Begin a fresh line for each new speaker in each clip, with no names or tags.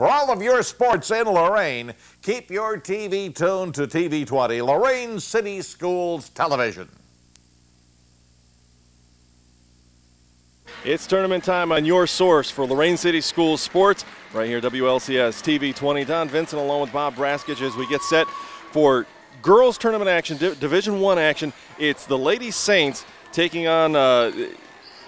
For all of your sports in Lorain, keep your TV tuned to TV 20, Lorain City Schools Television.
It's tournament time on your source for Lorain City Schools sports, right here, WLCS TV 20. Don Vincent along with Bob Braskich as we get set for girls tournament action, Division I action. It's the Lady Saints taking on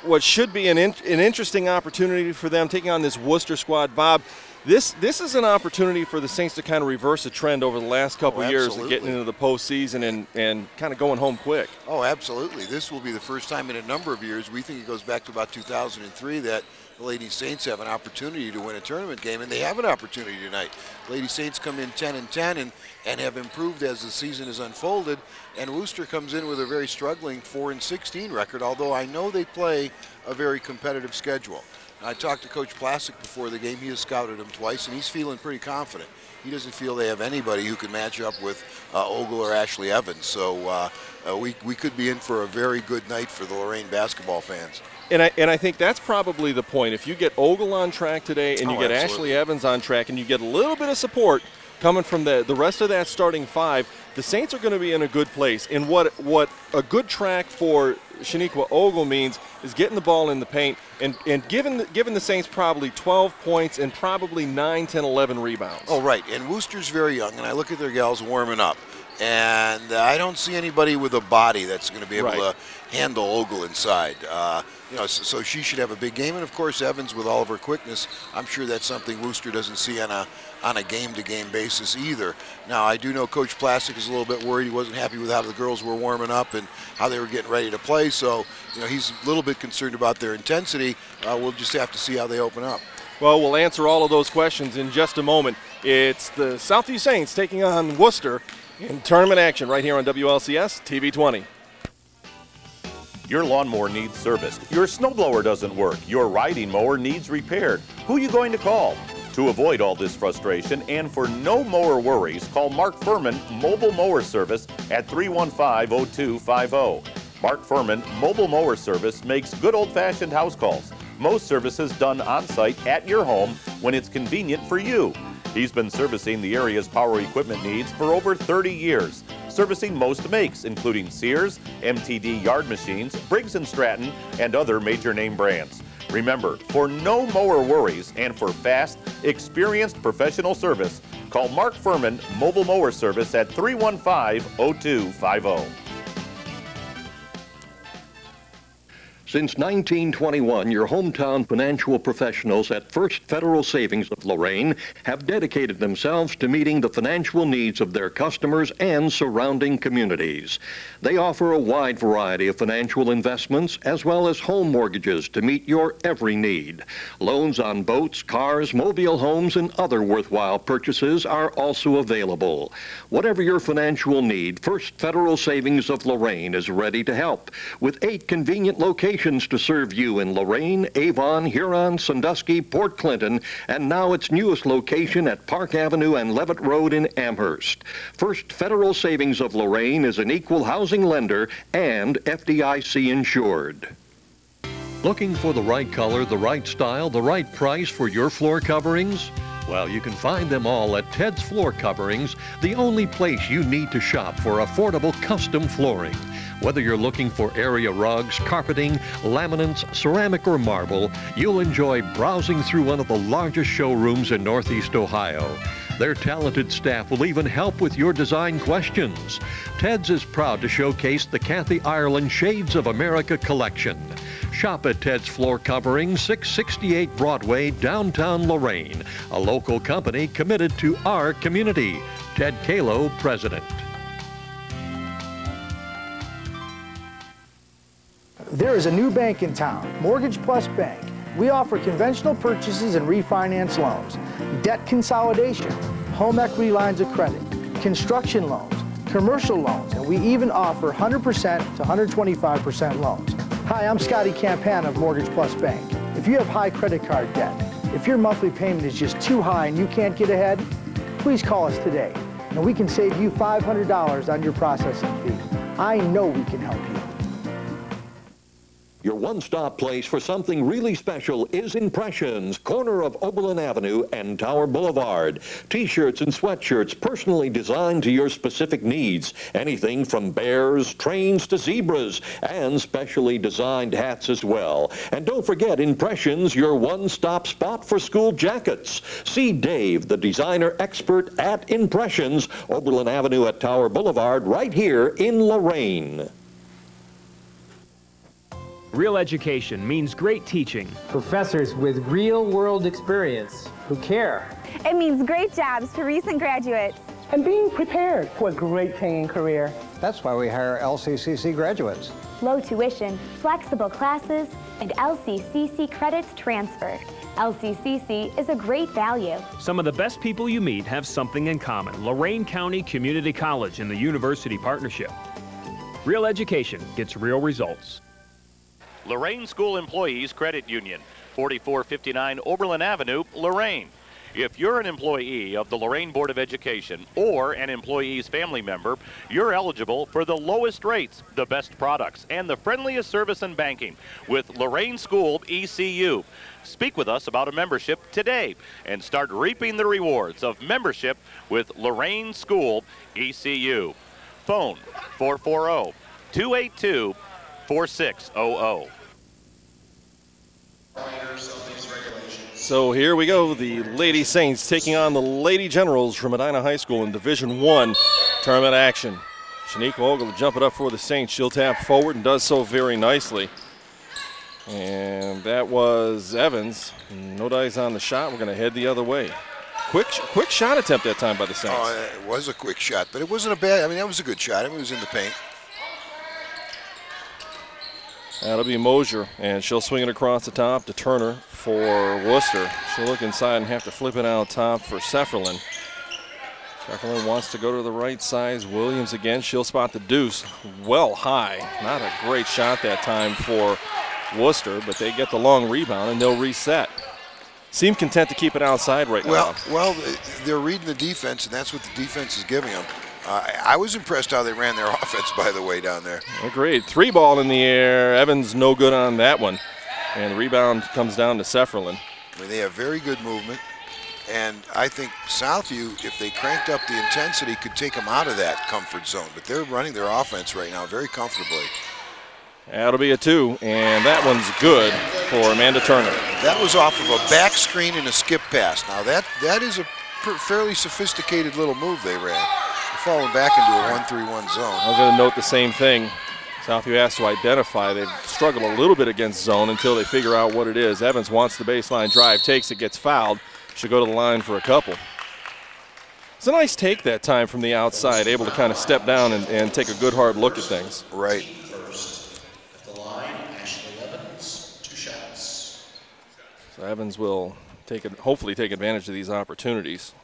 what should be an interesting opportunity for them, taking on this Wooster squad. Bob, this is an opportunity for the Saints to kind of reverse a trend over the last couple of years and getting into the postseason and kind of going home quick.
Oh, absolutely. This will be the first time in a number of years, we think it goes back to about 2003, that the Lady Saints have an opportunity to win a tournament game, and they have an opportunity tonight. Lady Saints come in 10-10 and have improved as the season has unfolded, and Wooster comes in with a very struggling 4-16 record, although I know they play a very competitive schedule. I talked to Coach Plasek before the game. He has scouted them twice, and he's feeling pretty confident. He doesn't feel they have anybody who can match up with Ogle or Ashley Evans. So we could be in for a very good night for the Lorain basketball fans.
And I think that's probably the point. If you get Ogle on track today and you get Ashley Evans on track and you get a little bit of support coming from the rest of that starting five, the Saints are going to be in a good place. And what a good track for Shaniqua Ogle means is getting the ball in the paint and giving the Saints probably 12 points and probably 9, 10, 11 rebounds.
Oh, right. And Wooster's very young, and I look at their gals warming up, and I don't see anybody with a body that's going to be able to handle Ogle inside. You know, so she should have a big game, and of course Evans with all of her quickness, I'm sure that's something Wooster doesn't see on a game-to-game basis either. Now, I do know Coach Plasek is a little bit worried. He wasn't happy with how the girls were warming up and how they were getting ready to play, so you know, he's a little bit concerned about their intensity. We'll just have to see how they open up.
Well, we'll answer all of those questions in just a moment. It's the Southview Saints taking on Wooster in tournament action right here on WLCS TV 20.
Your lawnmower needs serviced. Your snowblower doesn't work. Your riding mower needs repaired. Who are you going to call? To avoid all this frustration and for no mower worries, call Mark Furman Mobile Mower Service at 315-0250. Mark Furman Mobile Mower Service makes good old-fashioned house calls. Most services done on-site at your home when it's convenient for you. He's been servicing the area's power equipment needs for over 30 years, servicing most makes, including Sears, MTD yard machines, Briggs & Stratton, and other major name brands. Remember, for no mower worries and for fast, experienced professional service, call Mark Furman Mobile Mower Service at 315-0250.
Since 1921, your hometown financial professionals at First Federal Savings of Lorain have dedicated themselves to meeting the financial needs of their customers and surrounding communities. They offer a wide variety of financial investments as well as home mortgages to meet your every need. Loans on boats, cars, mobile homes, and other worthwhile purchases are also available. Whatever your financial need, First Federal Savings of Lorain is ready to help with 8 convenient locations to serve you in Lorain, Avon, Huron, Sandusky, Port Clinton, and now its newest location at Park Avenue and Levitt Road in Amherst. First Federal Savings of Lorain is an equal housing lender and FDIC insured. Looking for the right color, the right style, the right price for your floor coverings? Well, you can find them all at Ted's Floor Coverings, the only place you need to shop for affordable custom flooring. Whether you're looking for area rugs, carpeting, laminates, ceramic, or marble, you'll enjoy browsing through one of the largest showrooms in Northeast Ohio. Their talented staff will even help with your design questions. Ted's is proud to showcase the Kathy Ireland Shades of America collection. Shop at Ted's Floor Covering, 668 Broadway, downtown Lorain, a local company committed to our community. Ted Kalo, President.
There is a new bank in town, Mortgage Plus Bank. We offer conventional purchases and refinance loans, debt consolidation, home equity lines of credit, construction loans, commercial loans, and we even offer 100% to 125% loans. Hi, I'm Scotty Campan of Mortgage Plus Bank. If you have high credit card debt, if your monthly payment is just too high and you can't get ahead, please call us today, and we can save you $500 on your processing fee. I know we can help you.
Your one-stop place for something really special is Impressions, corner of Oberlin Avenue and Tower Boulevard. T-shirts and sweatshirts personally designed to your specific needs. Anything from bears, trains to zebras, and specially designed hats as well. And don't forget Impressions, your one-stop spot for school jackets. See Dave, the designer expert at Impressions, Oberlin Avenue at Tower Boulevard, right here in Lorain.
Real education means great teaching.
Professors with real-world experience who care.
It means great jobs for recent graduates.
And being prepared for a great paying career.
That's why we hire LCCC graduates.
Low tuition, flexible classes, and LCCC credits transfer. LCCC is a great value.
Some of the best people you meet have something in common. Lorain County Community College and the University Partnership. Real education gets real results.
Lorain School Employees Credit Union, 4459 Oberlin Avenue, Lorain. If you're an employee of the Lorain Board of Education or an employee's family member, you're eligible for the lowest rates, the best products, and the friendliest service in banking with Lorain School ECU. Speak with us about a membership today and start reaping the rewards of membership with Lorain School ECU. Phone 440-282-4600.
So here we go, the Lady Saints taking on the Lady Generals from Medina High School in Division I tournament action. Shaniqua Ogle will jump it up for the Saints. She'll tap forward and does so very nicely. And that was Evans. No dice on the shot. We're going to head the other way. Quick shot attempt that time by the Saints.
Oh, it was a quick shot, but it wasn't a bad. I mean, that was a good shot. I mean, it was in the paint.
That'll be Mosier, and she'll swing it across the top to Turner for Wooster. She'll look inside and have to flip it out top for Sefferlin. Sefferlin wants to go to the right side. Williams again. She'll spot the deuce well high. Not a great shot that time for Wooster, but they get the long rebound and they'll reset. Seem content to keep it outside right now.
Well, they're reading the defense, and that's what the defense is giving them. I was impressed how they ran their offense, by the way, down there.
Agreed. 3 ball in the air. Evans no good on that one. And the rebound comes down to Sefferlin.
I mean, they have very good movement. And I think Southview, if they cranked up the intensity, could take them out of that comfort zone. But they're running their offense right now very comfortably.
That'll be a 2, and that one's good for Amanda Turner.
That was off of a back screen and a skip pass. Now that is a fairly sophisticated little move they ran. Falling back into a 1-3-1 zone.
I was going to note the same thing. Southview has to identify. They've struggled a little bit against zone until they figure out what it is. Evans wants the baseline drive, takes it, gets fouled. Should go to the line for a couple. It's a nice take that time from the outside, able to kind of step down and take a good hard look at things.
Right.
So Evans will hopefully take advantage of these opportunities.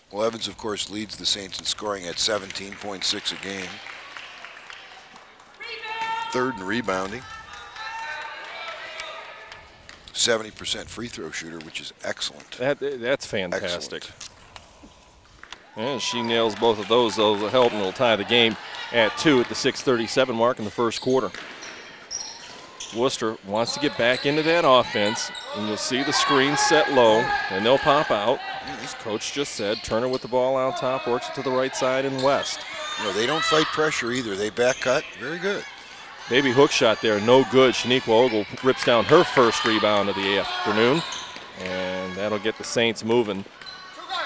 Well, Evans, of course, leads the Saints in scoring at 17.6 a game. Third in rebounding. 70% free throw shooter, which is excellent.
That's fantastic.
Excellent.
And she nails both of those. Those will help, and will tie the game at 2 at the 6:37 mark in the first quarter. Wooster wants to get back into that offense, and you'll see the screen set low, and they'll pop out. As Coach just said, Turner with the ball out top, works it to the right side and west.
No, they don't fight pressure either. They back cut. Very good.
Baby hook shot there, no good. Shaniqua Ogle rips down her first rebound of the afternoon, and that'll get the Saints moving,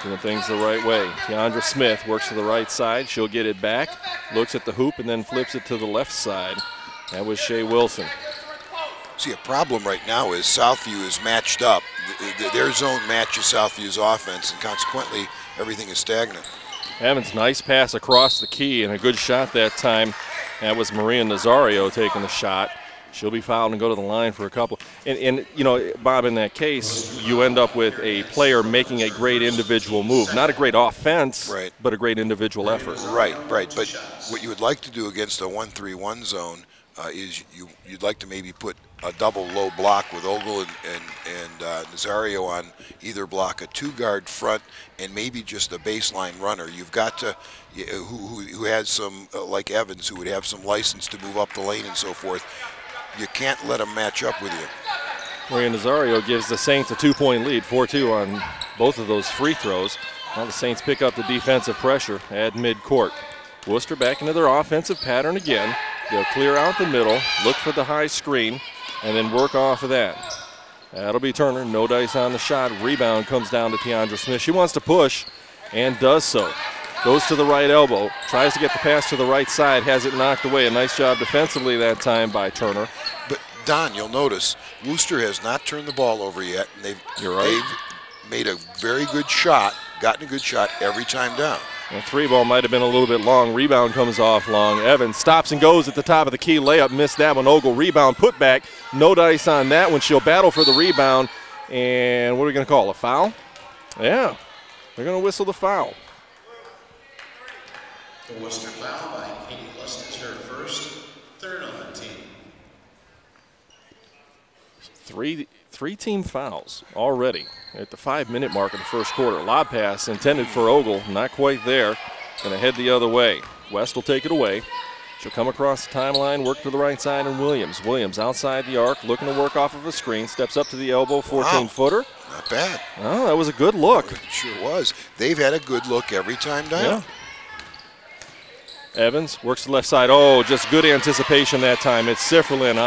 doing things the right way. Tiandra Smith works to the right side. She'll get it back, looks at the hoop, and then flips it to the left side. That was Shea Wilson.
See, a problem right now is Southview is matched up. Their zone matches Southview's offense, and consequently, everything is stagnant.
Evans, nice pass across the key, and a good shot that time. That was Maria Nazario taking the shot. She'll be fouled and go to the line for a couple. And you know, Bob, in that case, you end up with a player making a great individual move. Not a great offense,
right,
but a great individual effort.
Right. But what you would like to do against a 1-3-1 zone, is you'd like to maybe put a double low block with Ogle and Nazario on either block, a 2-guard front, and maybe just a baseline runner. You've got to, who has some, like Evans, who would have some license to move up the lane and so forth. You can't let them match up with you.
Maria Nazario gives the Saints a 2-point lead, 4-2 on both of those free throws. Now the Saints pick up the defensive pressure at midcourt. Wooster back into their offensive pattern again. They'll clear out the middle, look for the high screen, and then work off of that. That'll be Turner, no dice on the shot. Rebound comes down to Tiandra Smith. She wants to push and does so. Goes to the right elbow, tries to get the pass to the right side, has it knocked away. A nice job defensively that time by Turner.
But Don, you'll notice Wooster has not turned the ball over yet, and they've made a very good shot, gotten a good shot every time down.
The 3-ball might have been a little bit long. Rebound comes off long. Evans stops and goes at the top of the key. Layup, missed that one. Ogle rebound, put back. No dice on that one. She'll battle for the rebound. And what are we going to call? A foul? Yeah, they're going to whistle the foul.
The Wooster foul by Katie Lust is her first, third on the team.
Three team fouls already at the 5-minute mark of the first quarter. Lob pass intended for Ogle, not quite there. Going to head the other way. West will take it away. She'll come across the timeline, work to the right side, and Williams. Williams outside the arc, looking to work off of a screen, steps up to the elbow, 14-footer.
Not bad.
Oh, that was a good look.
It sure was. They've had a good look every time down.
Yeah. Evans works the left side. Oh, just good anticipation that time. It's Sifferlin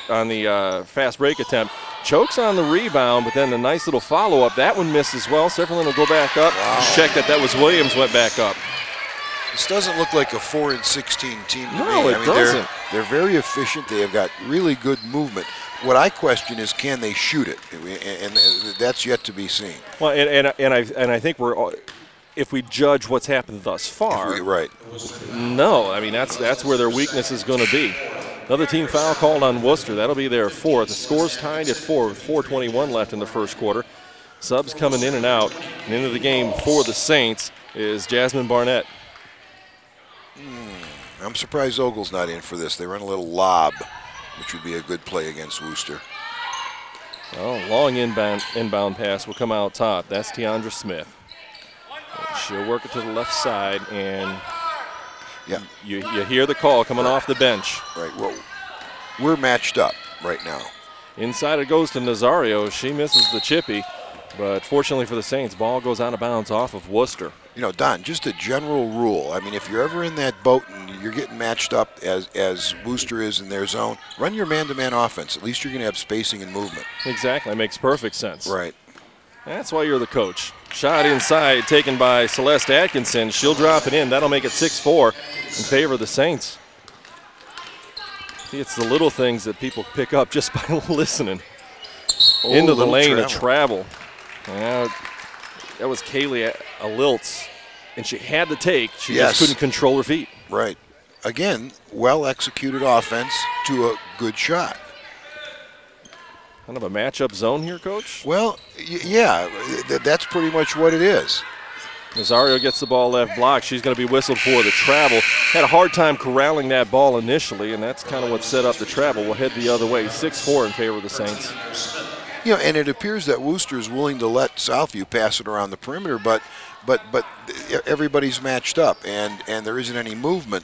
on the fast break attempt. Chokes on the rebound, but then a nice little follow-up. That one missed as well. Sifferlin will go back up.
Wow.
Check that was Williams, went back up.
This doesn't look like a 4-16 team to me.
No, it doesn't.
They're very efficient. They have got really good movement. What I question is, can they shoot it? And that's yet to be seen.
Well, and I think if we judge what's happened thus far,
right?
No, I mean that's where their weakness is going to be. Another team foul called on Wooster. That'll be their fourth. The score's tied at 4 with 4:21 left in the first quarter. Subs coming in and out. And into the game for the Saints is Jasmine Barnett.
I'm surprised Ogle's not in for this. They run a little lob, which would be a good play against Wooster.
Well, long inbound pass will come out top. That's Tiandra Smith. She'll work it to the left side, and you hear the call coming off the bench.
Right. Well, we're matched up right now.
Inside it goes to Nazario. She misses the chippy, but fortunately for the Saints, ball goes out of bounds off of Wooster.
You know, Don, just a general rule. I mean, if you're ever in that boat and you're getting matched up as Wooster is in their zone, run your man-to-man offense. At least you're going to have spacing and movement.
Exactly. Makes perfect sense.
Right.
That's why you're the coach. Shot inside, taken by Celeste Atkinson. She'll drop it in. That'll make it 6-4 in favor of the Saints. It's the little things that people pick up just by listening. Into the lane of travel. That was Kaylee Aliltz, and she had to take. She just couldn't control her feet.
Right. Again, well-executed offense to a good shot.
Kind of a matchup zone here, Coach?
Well, yeah, that's pretty much what it is.
Nazario gets the ball left block. She's going to be whistled for the travel. Had a hard time corralling that ball initially, and that's kind of what set up the travel. We'll head the other way, 6-4 in favor of the Saints.
You know, and it appears that Wooster is willing to let Southview pass it around the perimeter, but everybody's matched up, and there isn't any movement.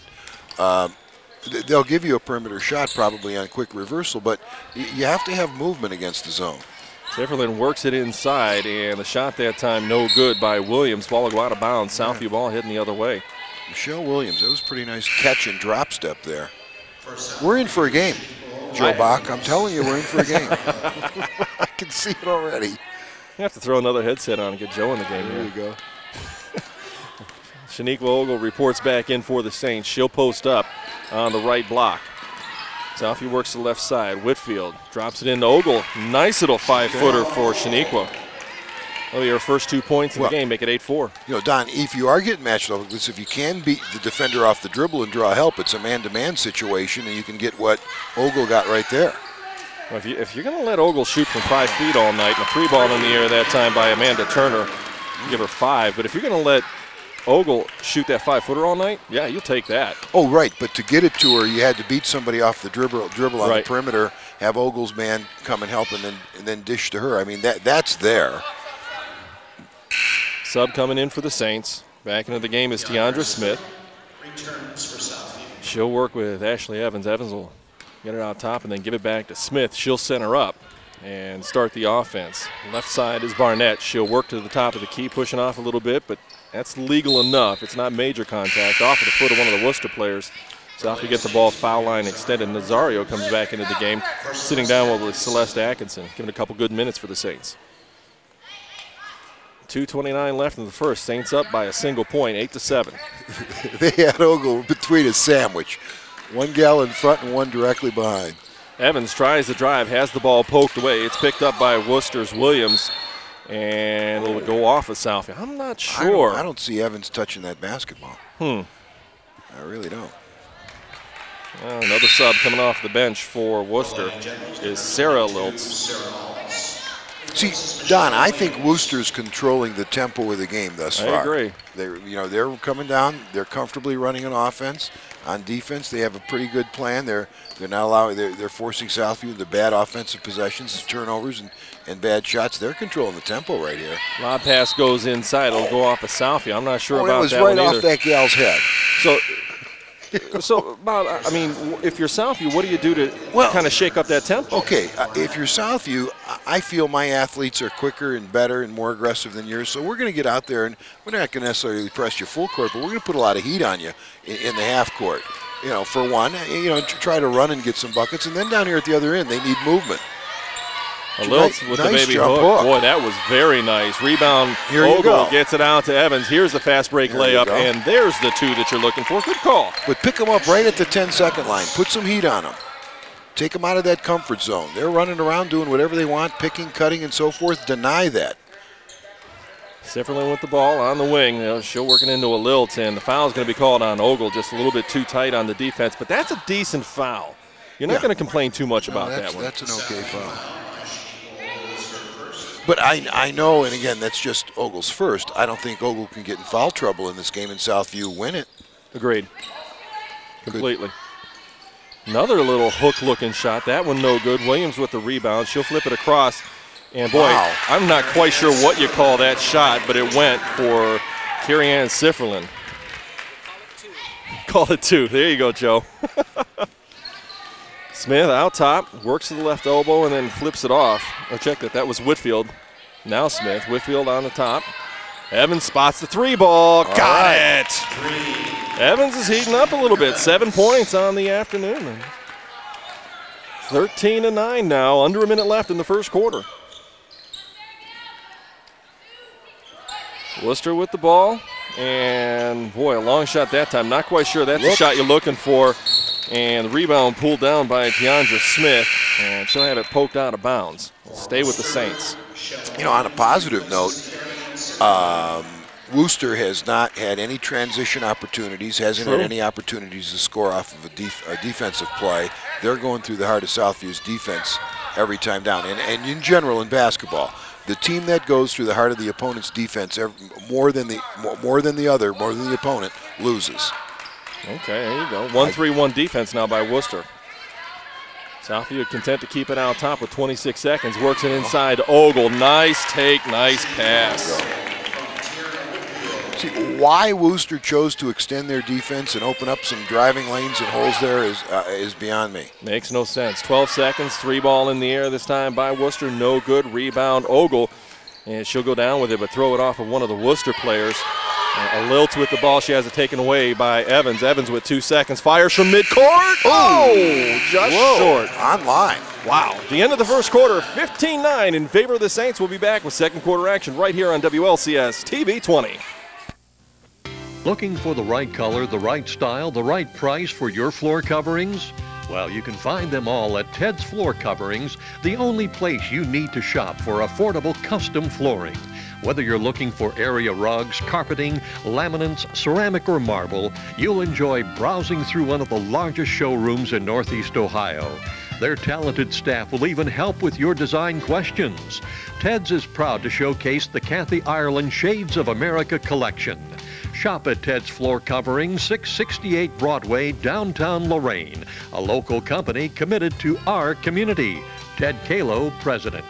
They'll give you a perimeter shot probably on quick reversal, but you have to have movement against the zone.
Sifferlin works it inside, and the shot that time no good by Williams. Ball will go out of bounds. Southview ball heading the other way.
Michelle Williams, that was a pretty nice catch and drop step there. We're in for a game, Joe Bach. I'm telling you, we're in for a game. I can see it already.
You have to throw another headset on and get Joe in the game.
There you go.
Shaniqua Ogle reports back in for the Saints. She'll post up on the right block. Southview works the left side. Whitfield drops it into Ogle. Nice little 5-footer for Shaniqua. That'll be her first 2 points in the game, make it 8-4.
You know, Don, if you are getting matched up, if you can beat the defender off the dribble and draw help, it's a man-to-man situation, and you can get what Ogle got right there.
Well, if you're going to let Ogle shoot from 5 feet all night, and a 3-ball in the air that time by Amanda Turner, give her 5. But if you're going to let Ogle shoot that 5-footer all night, yeah, you'll take that.
Oh, right, but to get it to her, you had to beat somebody off the dribble on
right.
the perimeter, have Ogle's man come and help, and then dish to her. I mean, that's there.
Sub coming in for the Saints. Back into the game is Tiandra Smith. She'll work with Ashley Evans. Evans will get it out top and then give it back to Smith. She'll center up and start the offense. Left side is Barnett. She'll work to the top of the key, pushing off a little bit, but that's legal enough. It's not major contact. Off of the foot of one of the Wooster players. Southview gets the ball foul line extended. Nazario comes back into the game, sitting down with Celeste Atkinson, giving a couple good minutes for the Saints. 2:29 left in the first. Saints up by a single point, 8-7.
They had Ogle between a sandwich. One gal in front and one directly behind.
Evans tries to drive, has the ball poked away. It's picked up by Wooster's Williams, and it'll go off of Southview. I'm not sure.
I don't see Evans touching that basketball. I really don't.
Well, another sub coming off the bench for Wooster is Sarah Liltz.
See, Don, I think Wooster's controlling the tempo of the game thus far.
I agree.
They're coming down. They're comfortably running an offense. On defense, they have a pretty good plan. They're not allowing. They're forcing Southview the bad offensive possessions, turnovers, and bad shots. They're controlling the tempo right here.
Lob pass goes inside. It'll go off of Southview. I'm not sure about that.
It was right
one
off
either.
that gal's head.
So, Bob, I mean, if you're Southview, what do you do to kind of shake up that tempo?
Okay, if you're Southview, I feel my athletes are quicker and better and more aggressive than yours, so we're going to get out there, and we're not going to necessarily press you full court, but we're going to put a lot of heat on you in the half court. For one, try to run and get some buckets, and then down here at the other end, they need movement.
Liltz with
nice
the baby
jump
hook. Boy, that was very nice. Rebound.
Here you
Ogle
go.
Gets it out to Evans. Here's the fast break layup, and there's the two that you're looking for. Good call.
But pick them up right at the 10-second line. Put some heat on them. Take them out of that comfort zone. They're running around doing whatever they want, picking, cutting, and so forth. Deny that.
Sifferlin with the ball on the wing. She'll working into a Liltz, and the foul's going to be called on Ogle. Just a little bit too tight on the defense, but that's a decent foul. You're not going to complain too much about that one.
That's an okay foul. But I know, and again, that's just Ogle's first. I don't think Ogle can get in foul trouble in this game, and Southview win it.
Agreed. Completely. Another little hook-looking shot. That one no good. Williams with the rebound. She'll flip it across. And, boy, I'm not quite sure what you call that shot, but it went for Carrie-Ann Sifferlin. Call it two. There you go, Joe. Smith out top, works to the left elbow, and then flips it off. Oh, check that. That was Whitfield. Now Smith. Whitfield on the top. Evans spots the three ball. Got it. Evans is heating up a little bit. 7 points on the afternoon. 13-9 now. Under a minute left in the first quarter. Wooster with the ball. And, boy, a long shot that time. Not quite sure that's the shot you're looking for. And the rebound pulled down by Tiandra Smith, and she'll have it poked out of bounds. Stay with the Saints.
On a positive note, Wooster has not had any transition opportunities, hasn't had any opportunities to score off of a defensive play. They're going through the heart of Southview's defense every time down. And in general in basketball, the team that goes through the heart of the opponent's defense more than the opponent, loses.
Okay, there you go. 1-3-1 defense now by Wooster. Southview content to keep it out top with 26 seconds. Works it inside to Ogle. Nice take, nice pass.
See, why Wooster chose to extend their defense and open up some driving lanes and holes there is beyond me.
Makes no sense. 12 seconds, three ball in the air this time by Wooster. No good. Rebound, Ogle. And she'll go down with it, but throw it off of one of the Wooster players. A Liltz with the ball. She has it taken away by Evans. Evans with 2 seconds. Fires from midcourt. Oh, just short.
Online.
Wow. The end of the first quarter, 15-9 in favor of the Saints. We'll be back with second quarter action right here on WLCS TV 20.
Looking for the right color, the right style, the right price for your floor coverings? Well, you can find them all at Ted's Floor Coverings, the only place you need to shop for affordable custom flooring. Whether you're looking for area rugs, carpeting, laminates, ceramic, or marble, you'll enjoy browsing through one of the largest showrooms in Northeast Ohio. Their talented staff will even help with your design questions. Ted's is proud to showcase the Kathy Ireland Shades of America collection. Shop at Ted's Floor Covering, 668 Broadway, downtown Lorain. A local company committed to our community. Ted Kalo, President.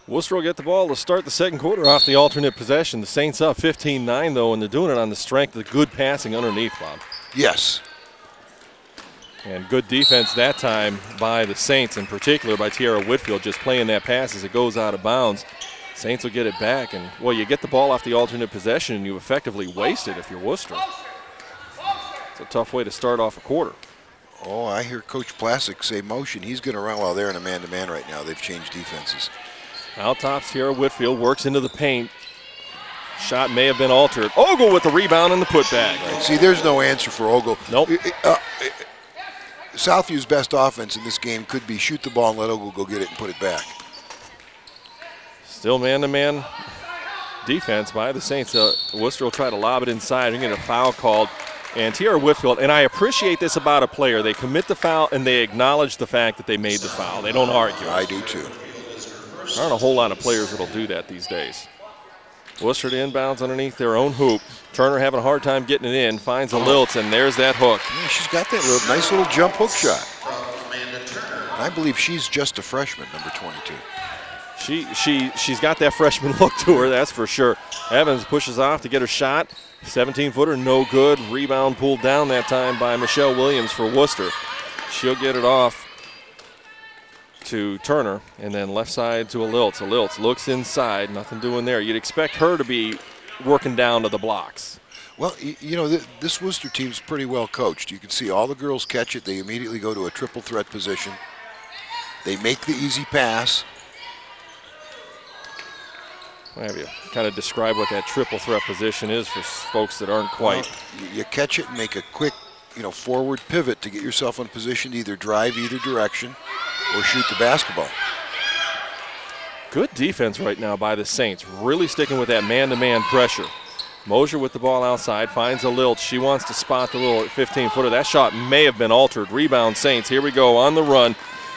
Wooster will get the ball to start the second quarter off the alternate possession. The Saints up 15-9, though, and they're doing it on the strength of the good passing underneath, Bob.
Yes.
And good defense that time by the Saints, in particular by Tiara Whitfield, just playing that pass as it goes out of bounds. Saints will get it back, and, well, you get the ball off the alternate possession, and you effectively waste it if you're Wooster. It's a tough way to start off a quarter.
Oh, I hear Coach Plasek say motion. He's going to run while they're in a man-to-man right now. They've changed defenses.
Out top, Tiara Whitfield works into the paint. Shot may have been altered. Ogle with the rebound and the putback.
Right. See, there's no answer for Ogle.
Nope.
Southview's best offense in this game could be shoot the ball and let Ogle go get it and put it back.
Still man-to-man defense by the Saints. Wooster will try to lob it inside and get a foul called. And Tiara Whitfield, and I appreciate this about a player, they commit the foul and they acknowledge the fact that they made the foul. They don't argue.
I do too.
There aren't a whole lot of players that'll do that these days. Worcester to inbounds underneath their own hoop. Turner having a hard time getting it in. Finds a Liltz, and there's that hook.
Yeah, she's got that nice little jump hook shot. I believe she's just a freshman, number 22.
She's got that freshman look to her, that's for sure. Evans pushes off to get her shot. 17-footer, no good. Rebound pulled down that time by Michelle Williams for Worcester. She'll get it off to Turner, and then left side to a Liltz. A Liltz looks inside, nothing doing there. You'd expect her to be working down to the blocks.
Well, you know, this Worcester team's pretty well coached. You can see all the girls catch it. They immediately go to a triple threat position. They make the easy pass.
I'll have you kind of describe what that triple threat position is for folks that aren't quite.
Well, you catch it and make a quick, forward pivot to get yourself in position to either drive either direction or shoot the basketball.
Good defense right now by the Saints, really sticking with that man-to-man pressure. Mosier with the ball outside, finds a Liltz. She wants to spot the little 15-footer. That shot may have been altered. Rebound Saints. Here we go on the run.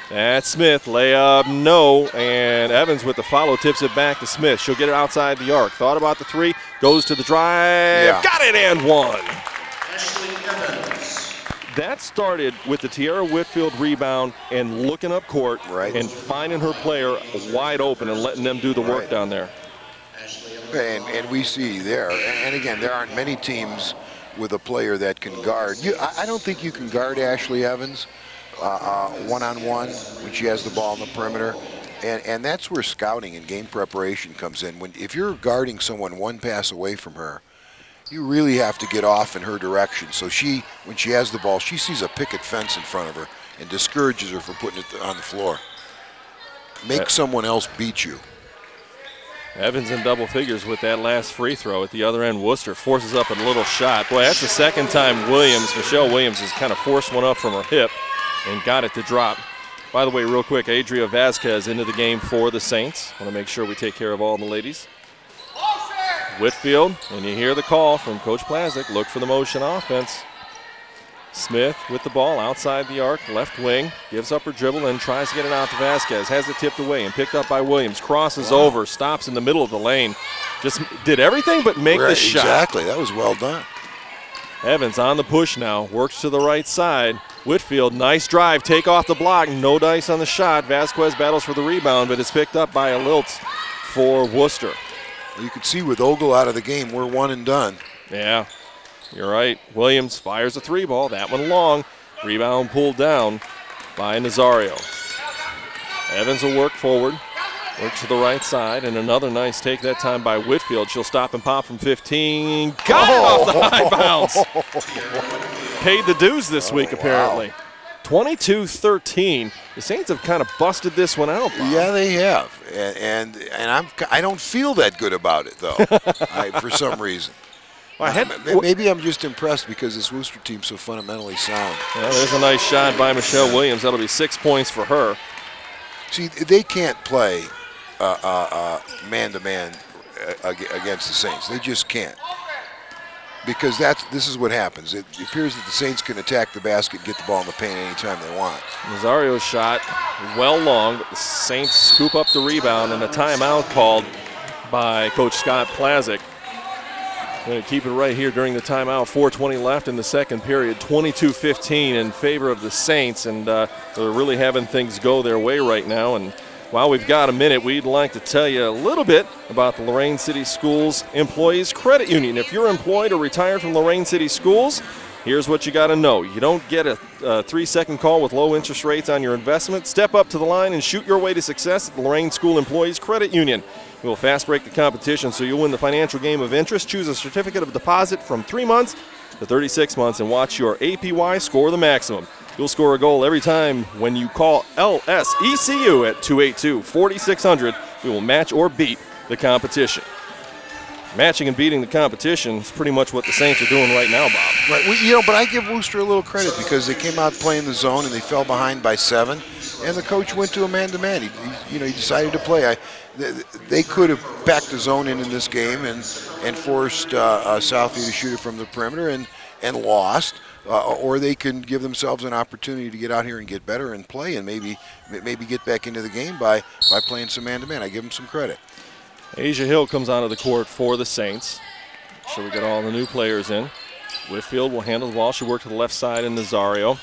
That's Smith. Layup, no. And Evans with the follow tips it back to Smith. She'll get it outside the arc. Thought about the three. Goes to the drive.
Yeah.
Got it and one.
Ashley Evans.
That started with the Tiara Whitfield rebound and looking up court and finding her player wide open and letting them do the work down there.
And we see there, and again, there aren't many teams with a player that can guard. I don't think you can guard Ashley Evans one-on-one when she has the ball in the perimeter. And that's where scouting and game preparation comes in. If you're guarding someone one pass away from her, you really have to get off in her direction. So when she has the ball, she sees a picket fence in front of her and discourages her from putting it on the floor. Make someone else beat you.
Evans in double figures with that last free throw. At the other end, Wooster forces up a little shot. Boy, that's the second time Michelle Williams has kind of forced one up from her hip and got it to drop. By the way, real quick, Adria Vasquez into the game for the Saints. Want to make sure we take care of all the ladies. Whitfield, and you hear the call from Coach Plasek. Look for the motion offense. Smith with the ball outside the arc, left wing, gives up her dribble and tries to get it out to Vasquez. Has it tipped away and picked up by Williams. Crosses over, stops in the middle of the lane. Just did everything but make the shot.
Exactly, that was well done.
Evans on the push now, works to the right side. Whitfield, nice drive, take off the block, no dice on the shot. Vasquez battles for the rebound, but it's picked up by a Liltz for Wooster.
You can see with Ogle out of the game, we're one and done.
Yeah, you're right. Williams fires a three ball, that one long. Rebound pulled down by Nazario. Evans will work forward, work to the right side, and another nice take that time by Whitfield. She'll stop and pop from 15. Got it off the high bounce. Paid the dues this week, apparently. 22-13. The Saints have kind of busted this one out, Bob.
Yeah, they have, and I don't feel that good about it though, for some reason. Maybe I'm just impressed because this Wooster team's so fundamentally sound.
Well, there's a nice shot by Michelle Williams. That'll be 6 points for her.
See, they can't play man-to-man against the Saints. They just can't. because this is what happens. It appears that the Saints can attack the basket, get the ball in the paint anytime they want.
Nazario's shot well long, but the Saints scoop up the rebound, and a timeout called by Coach Scott Plazic. Going to keep it right here during the timeout. 4:20 left in the second period. 22-15 in favor of the Saints, and they're really having things go their way right now. And while we've got a minute, we'd like to tell you a little bit about the Lorain City Schools Employees Credit Union. If you're employed or retired from Lorain City Schools, here's what you got to know. You don't get a 3-second call with low interest rates on your investment. Step up to the line and shoot your way to success at the Lorain School Employees Credit Union. We'll fast break the competition so you'll win the financial game of interest. Choose a certificate of deposit from 3 months to 36 months and watch your APY score the maximum. You'll score a goal every time when you call LSECU at 282-4600. We will match or beat the competition. Matching and beating the competition is pretty much what the Saints are doing right now, Bob.
Right. But I give Wooster a little credit because they came out playing the zone and they fell behind by 7, and the coach went to a man-to-man. He decided to play. They could have backed the zone in this game and forced Southview to shoot it from the perimeter and lost, or they can give themselves an opportunity to get out here and get better and play and maybe get back into the game by playing some man-to-man. I give them some credit.
Asia Hill comes onto the court for the Saints. So we get all the new players in. Whitfield will handle the ball. She'll work to the left side in Nazario.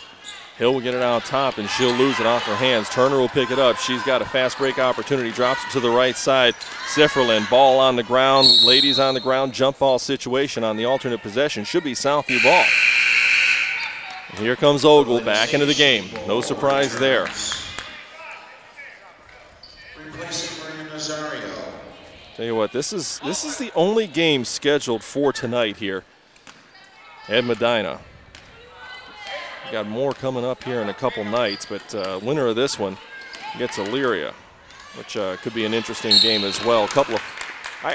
Hill will get it out top, and she'll lose it off her hands. Turner will pick it up. She's got a fast break opportunity. Drops it to the right side. Sifferlin, ball on the ground. Ladies on the ground. Jump ball situation on the alternate possession. Should be Southview ball. And here comes Ogle back into the game. No surprise there.
Replacing Nazario.
Tell you what, this is the only game scheduled for tonight here at Medina. Got more coming up here in a couple nights, but winner of this one gets Elyria, which could be an interesting game as well.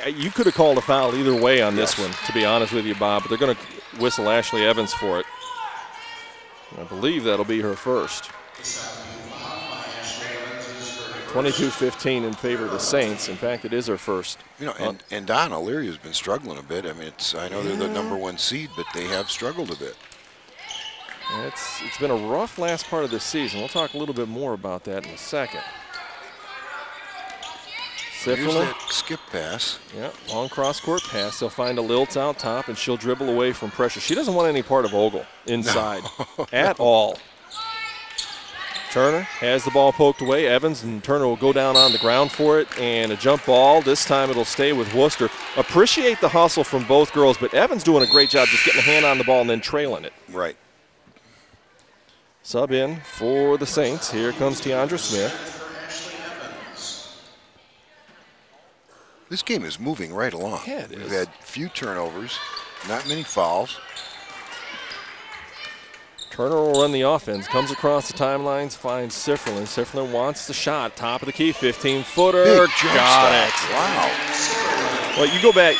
You could have called a foul either way on this one, to be honest with you, Bob, but they're going to whistle Ashley Evans for it. I believe that'll be her first. 22-15 in favor of the Saints. In fact, it is her first.
And Don, Elyria's been struggling a bit. I mean, I know they're the #1 seed, but they have struggled a bit.
It's been a rough last part of this season. We'll talk a little bit more about that in a second.
Here's that skip pass.
Yeah, long cross-court pass. They'll find a Lilt out top, and she'll dribble away from pressure. She doesn't want any part of Ogle inside at all. Turner has the ball poked away. Evans and Turner will go down on the ground for it, and a jump ball. This time it'll stay with Wooster. Appreciate the hustle from both girls, but Evans doing a great job just getting a hand on the ball and then trailing it.
Right.
Sub in for the Saints. Here comes Tiandra Smith.
This game is moving right along.
Yeah, it is.
We've had few turnovers, not many fouls.
Turner will run the offense, comes across the timelines, finds Sifferlin. Sifferlin wants the shot, top of the key, 15-footer. Got it.
Wow.
Well, you go back,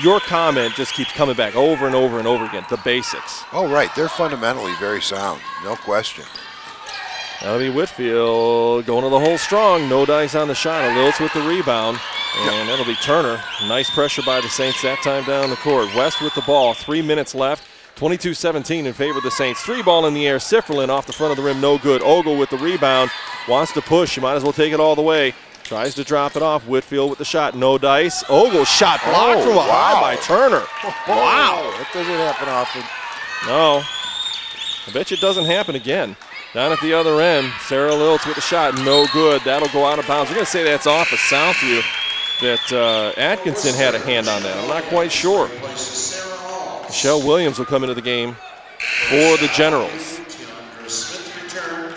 your comment just keeps coming back over and over and over again, the basics.
Oh, right. They're fundamentally very sound, no question.
That'll be Whitfield going to the hole strong. No dice on the shot. Lilts with the rebound. And that'll be Turner. Nice pressure by the Saints that time down the court. West with the ball. 3 minutes left. 22-17 in favor of the Saints. 3 ball in the air. Sifferlin off the front of the rim. No good. Ogle with the rebound. Wants to push. You might as well take it all the way. Tries to drop it off. Whitfield with the shot. No dice. Ogle shot blocked from a high by Turner. Wow.
That doesn't happen often.
No. I bet you it doesn't happen again. Down at the other end, Sarah Lilts with the shot. No good. That'll go out of bounds. We're going to say that's off of Southview. That Atkinson had a hand on that. I'm not quite sure. Michelle Williams will come into the game for the Generals.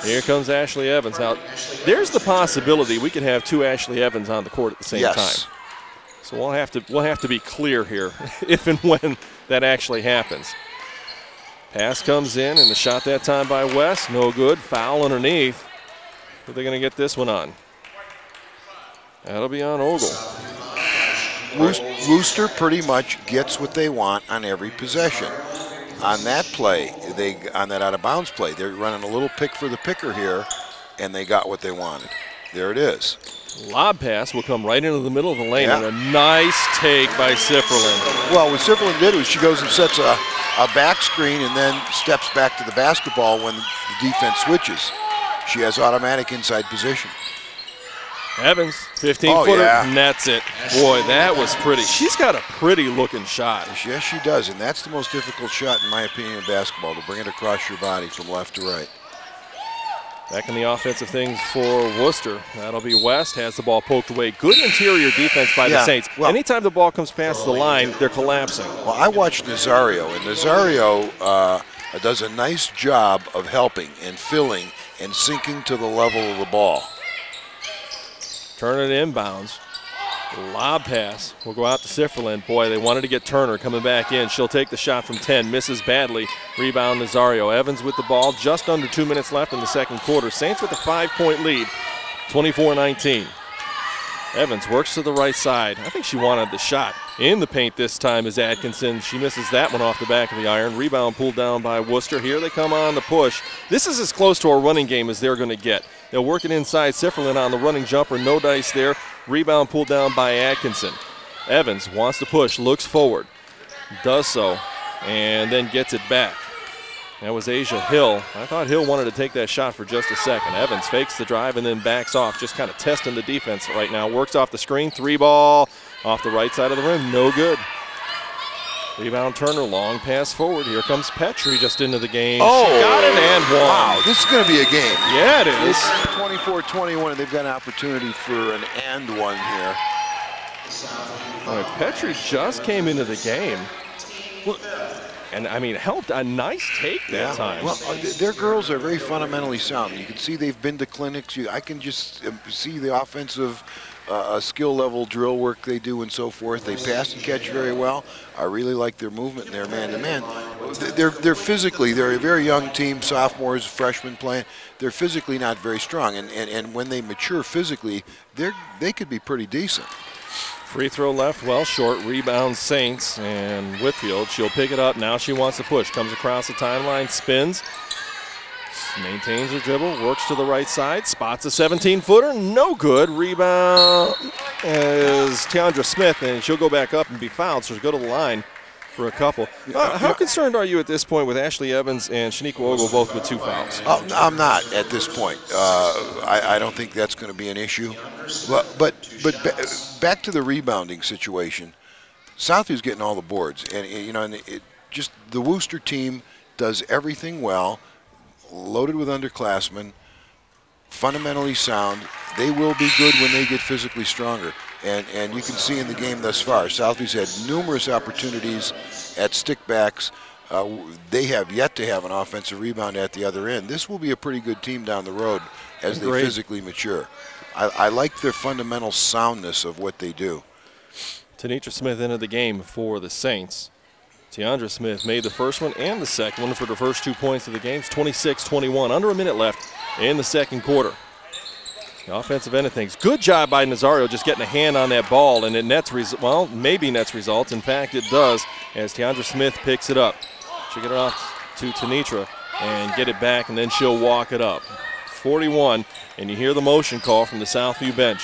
Here comes Ashley Evans. Now, there's the possibility we could have 2 Ashley Evans on the court at the same time. So we'll have to be clear here if and when that actually happens. Pass comes in, and the shot that time by West. No good. Foul underneath. Who are they going to get this one on? That'll be on Ogle.
Wooster pretty much gets what they want on every possession. On that play, on that out-of-bounds play, they're running a little pick for the picker here, and they got what they wanted. There it is.
Lob pass will come right into the middle of the lane, and a nice take by Sifferlin.
Well, what Sifferlin did was she goes and sets a back screen and then steps back to the basketball when the defense switches. She has automatic inside position.
Evans, 15-footer, nets it. Boy, that was pretty. She's got a pretty looking shot.
Yes, she does, and that's the most difficult shot, in my opinion, in basketball, to bring it across your body from left to right.
Back in the offensive things for Wooster. That'll be West, has the ball poked away. Good interior defense by the Saints. Well, anytime the ball comes past the line, they're collapsing.
Well, I watched Nazario, and Nazario does a nice job of helping and filling and sinking to the level of the ball.
Turn it inbounds. Lob pass will go out to Sifferlin. Boy, they wanted to get Turner coming back in. She'll take the shot from 10, misses badly. Rebound Nazario. Evans with the ball, just under 2 minutes left in the second quarter. Saints with a 5-point lead, 24-19. Evans works to the right side. I think she wanted the shot. In the paint this time is Atkinson. She misses that one off the back of the iron. Rebound pulled down by Wooster. Here they come on the push. This is as close to a running game as they're going to get. They'll work it inside. Sifferlin on the running jumper. No dice there. Rebound pulled down by Atkinson. Evans wants to push, looks forward, does so, and then gets it back. That was Asia Hill. I thought Hill wanted to take that shot for just a second. Evans fakes the drive and then backs off, just kind of testing the defense right now. Works off the screen, 3-ball off the right side of the rim, no good. Rebound Turner, long pass forward. Here comes Petrie just into the game.
Oh,
she got it and won.
Wow, this is going to be a game.
Yeah, it is.
This is 24-21, and they've got an opportunity for an and one here.
Petrie just came into the game. And, I mean, helped a nice take that time.
Well, their girls are very fundamentally sound. You can see they've been to clinics. I can just see the offensive skill level drill work they do and so forth. They pass and catch very well. I really like their movement and their man-to-man. They're physically, they're a very young team, sophomores, freshmen playing. They're physically not very strong, and when they mature physically, they could be pretty decent.
Free throw left, well short. Rebound Saints, and Whitfield, she'll pick it up. Now she wants to push. Comes across the timeline, spins, maintains her dribble, works to the right side, spots a 17-footer, no good. Rebound is Tiandra Smith, and she'll go back up and be fouled, so she'll go to the line for a couple. How concerned are you at this point with Ashley Evans and Shaniqua Ogle both with 2 fouls?
Oh, I'm not at this point. I don't think that's going to be an issue. But back to the rebounding situation. Southview's getting all the boards, and just the Wooster team does everything well, loaded with underclassmen, fundamentally sound. They will be good when they get physically stronger. And you can see in the game thus far, Southview's had numerous opportunities at stickbacks. They have yet to have an offensive rebound at the other end. This will be a pretty good team down the road as they physically mature. I like their fundamental soundness of what they do.
Tenitra Smith entered the game for the Saints. Tiandra Smith made the first one and the second one for the first 2 points of the game. It's 26-21, under a minute left in the second quarter. The offensive end of things. Good job by Nazario just getting a hand on that ball, and it nets, well, maybe nets results. In fact, it does, as Tiandra Smith picks it up. She'll get it off to Tenitra and get it back, and then she'll walk it up. 41, and you hear the motion call from the Southview bench.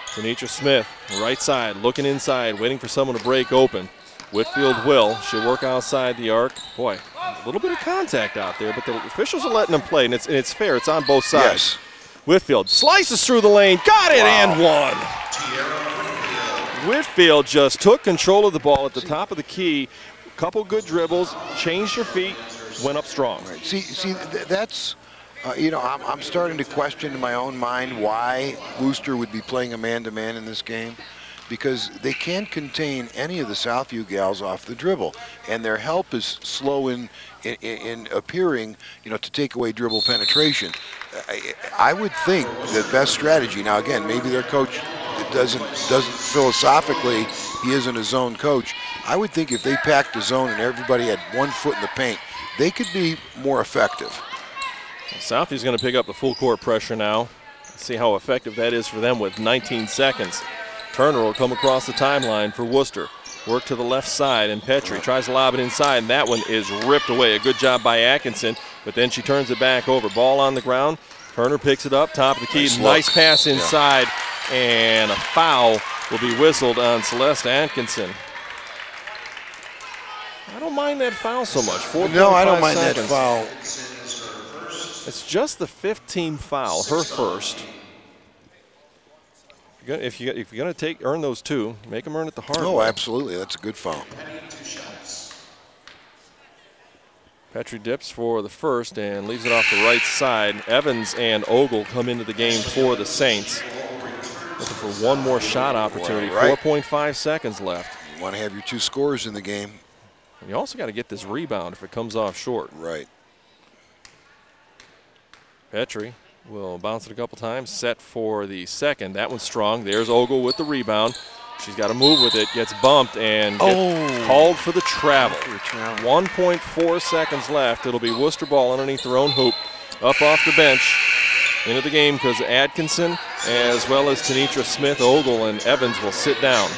Tenitra Smith, right side, looking inside, waiting for someone to break open. Whitfield will. She'll work outside the arc. Boy, a little bit of contact out there, but the officials are letting them play, and it's fair. It's on both sides.
Yes.
Whitfield slices through the lane, got it, and won. Whitfield just took control of the ball at the top of the key. Couple good dribbles, changed her feet, went up strong.
Right. See, that's, I'm starting to question in my own mind why Wooster would be playing a man-to-man in this game, because they can't contain any of the Southview gals off the dribble, and their help is slow in appearing, to take away dribble penetration. I would think the best strategy, now again, maybe their coach doesn't philosophically, he isn't a zone coach. I would think if they packed a zone and everybody had 1 foot in the paint, they could be more effective.
Southview's going to pick up the full court pressure now. Let's see how effective that is for them with 19 seconds. Turner will come across the timeline for Wooster. Work to the left side, and Petrie tries to lob it inside, and that one is ripped away. A good job by Atkinson, but then she turns it back over. Ball on the ground, Turner picks it up, top of the key, nice pass inside, and a foul will be whistled on Celeste Atkinson. I don't mind that foul so much. 4.5
No, I don't mind
seconds.
that foul.
It's just the 15th foul, her first. If you're going to earn those two, make them earn it the hard way.
Oh, absolutely. That's a good foul.
Petrie dips for the first and leaves it off the right side. Evans and Ogle come into the game for the Saints. Looking for one more shot opportunity. 4.5 seconds left.
You want to have your two scorers in the game.
And you also got to get this rebound if it comes off short.
Right.
Petrie will bounce it a couple times, set for the second. That one's strong. There's Ogle with the rebound. She's got to move with it, gets bumped, and gets called for the travel. 1.4 seconds left. It'll be Wooster ball underneath their own hoop, up off the bench, into the game because Atkinson, as well as Tanitra Smith, Ogle, and Evans will sit down.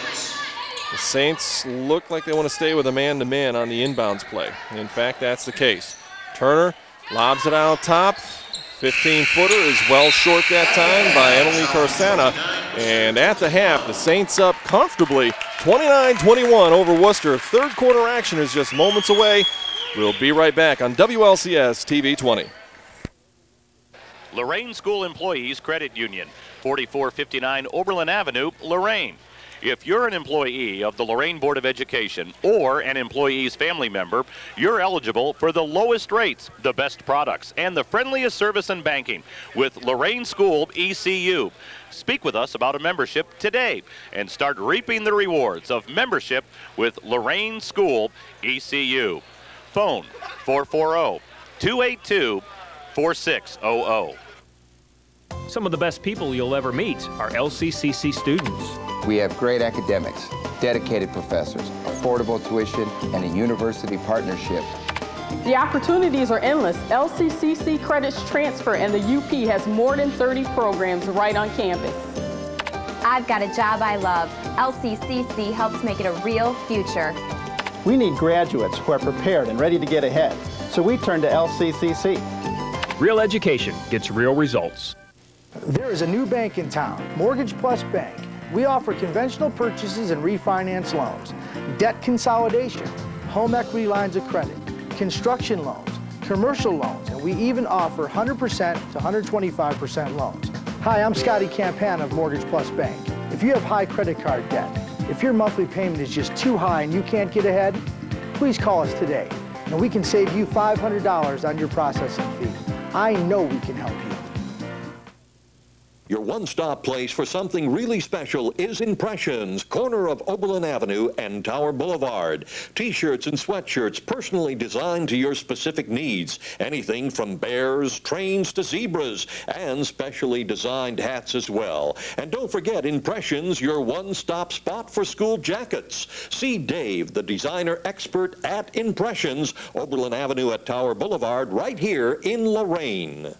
The Saints look like they want to stay with a man-to-man on the inbounds play. In fact, that's the case. Turner lobs it out top. 15-footer is well short that time by Emily Corsana. And at the half, the Saints up comfortably, 29-21 over Wooster. Third quarter action is just moments away. We'll be right back on WLCS TV 20.
Lorain School Employees Credit Union, 4459 Oberlin Avenue, Lorain. If you're an employee of the Lorain Board of Education or an employee's family member, you're eligible for the lowest rates, the best products, and the friendliest service in banking with Lorain School ECU. Speak with us about a membership today and start reaping the rewards of membership with Lorain School ECU. Phone 440-282-4600.
Some of the best people you'll ever meet are LCCC students.
We have great academics, dedicated professors, affordable tuition, and a university partnership.
The opportunities are endless. LCCC credits transfer, and the UP has more than 30 programs right on campus.
I've got a job I love. LCCC helps make it a real future.
We need graduates who are prepared and ready to get ahead, so we turn to LCCC.
Real education gets real results.
There is a new bank in town, Mortgage Plus Bank. We offer conventional purchases and refinance loans, debt consolidation, home equity lines of credit, construction loans, commercial loans, and we even offer 100% to 125% loans. Hi, I'm Scotty Campana of Mortgage Plus Bank. If you have high credit card debt, if your monthly payment is just too high and you can't get ahead, please call us today, and we can save you $500 on your processing fee. I know we can help you.
Your one-stop place for something really special is Impressions, corner of Oberlin Avenue and Tower Boulevard. T-shirts and sweatshirts personally designed to your specific needs. Anything from bears, trains to zebras, and specially designed hats as well. And don't forget Impressions, your one-stop spot for school jackets. See Dave, the designer expert at Impressions, Oberlin Avenue at Tower Boulevard, right here in Lorain.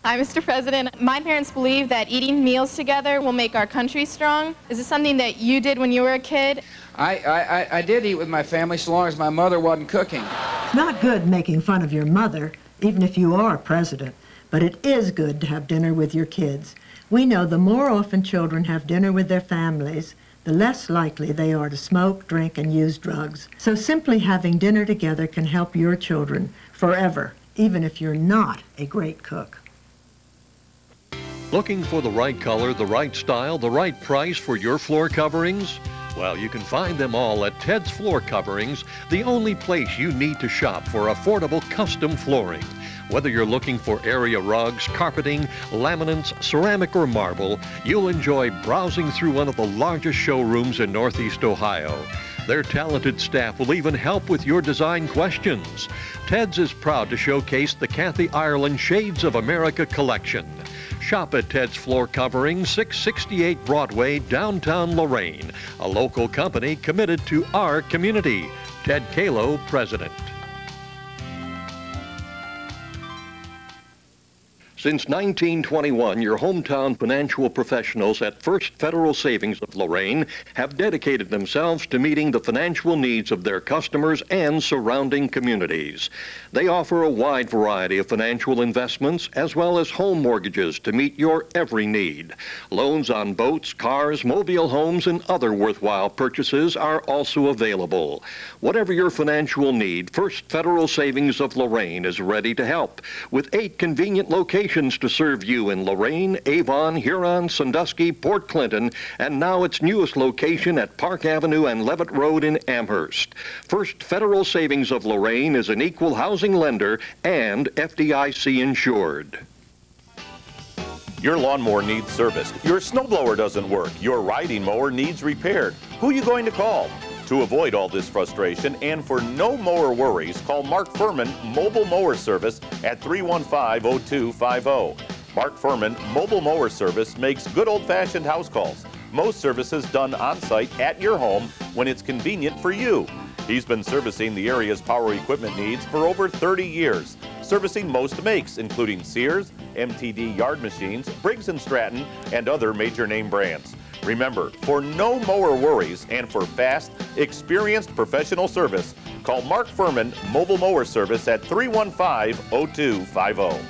Hi, Mr. President. My parents believe that eating meals together will make our country strong. Is this something that you did when you were a kid?
I did eat with my family so long as my mother wasn't cooking.
It's not good making fun of your mother, even if you are president, but it is good to have dinner with your kids. We know the more often children have dinner with their families, the less likely they are to smoke, drink, and use drugs. So simply having dinner together can help your children forever, even if you're not a great cook.
Looking for the right color, the right style, the right price for your floor coverings? Well, you can find them all at Ted's Floor Coverings, the only place you need to shop for affordable custom flooring. Whether you're looking for area rugs, carpeting, laminates, ceramic, or marble, you'll enjoy browsing through one of the largest showrooms in Northeast Ohio. Their talented staff will even help with your design questions. Ted's is proud to showcase the Kathy Ireland Shades of America collection. Shop at Ted's Floor Covering, 668 Broadway, downtown Lorain, a local company committed to our community. Ted Kalo, President. Since 1921, your hometown financial professionals at First Federal Savings of Lorain have dedicated themselves to meeting the financial needs of their customers and surrounding communities. They offer a wide variety of financial investments as well as home mortgages to meet your every need. Loans on boats, cars, mobile homes, and other worthwhile purchases are also available. Whatever your financial need, First Federal Savings of Lorain is ready to help with 8 convenient locations to serve you in Lorain, Avon, Huron, Sandusky, Port Clinton, and now its newest location at Park Avenue and Levitt Road in Amherst. First Federal Savings of Lorain is an equal housing lender and FDIC insured.
Your lawnmower needs serviced. Your snowblower doesn't work. Your riding mower needs repaired. Who are you going to call? To avoid all this frustration and for no mower worries, call Mark Furman Mobile Mower Service at 315-0250. Mark Furman Mobile Mower Service makes good old-fashioned house calls. Most services done on-site at your home when it's convenient for you. He's been servicing the area's power equipment needs for over 30 years, servicing most makes, including Sears, MTD yard machines, Briggs & Stratton, and other major name brands. Remember, for no mower worries and for fast, experienced professional service, call Mark Furman Mobile Mower Service at 315-0250.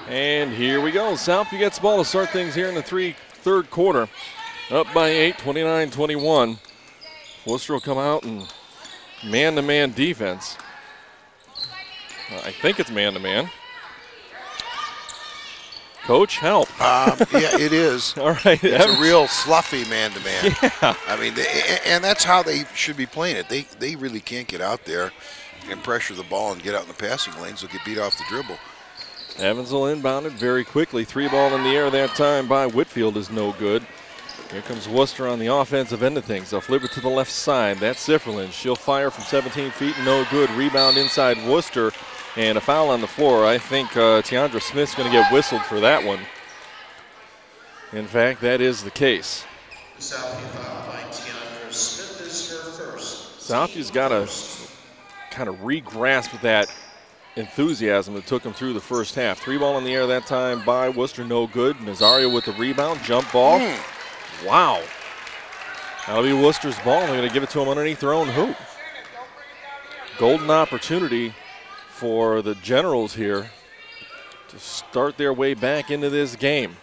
And here we go. Southview gets the ball to start things here in the third quarter. Up by 8, 29-21. Wooster will come out and man-to-man defense. I think it's man-to-man. Coach, help.
Yeah, it is.
All right.
It's a real sluffy man-to-man.
Yeah.
I mean, and that's how they should be playing it. They really can't get out there and pressure the ball and get out in the passing lanes. They'll get beat off the dribble.
Evans will inbound it very quickly. 3 ball in the air that time by Whitfield is no good. Here comes Wooster on the offensive end of things. They'll flip it to the left side. That's Sifferlin. She'll fire from 17 feet. No good. Rebound inside Wooster. And a foul on the floor. I think Tiandra Smith's going to get whistled for that one. In fact, that is the case.
Southview foul by Tiandra Smith is her first.
Southview's got to kind of re-grasp that enthusiasm that took him through the first half. 3 ball in the air that time by Wooster, no good. Nazario with the rebound, jump ball. Wow. That'll be Wooster's ball. They're going to give it to him underneath their own hoop. Golden opportunity for the Generals here to start their way back into this game.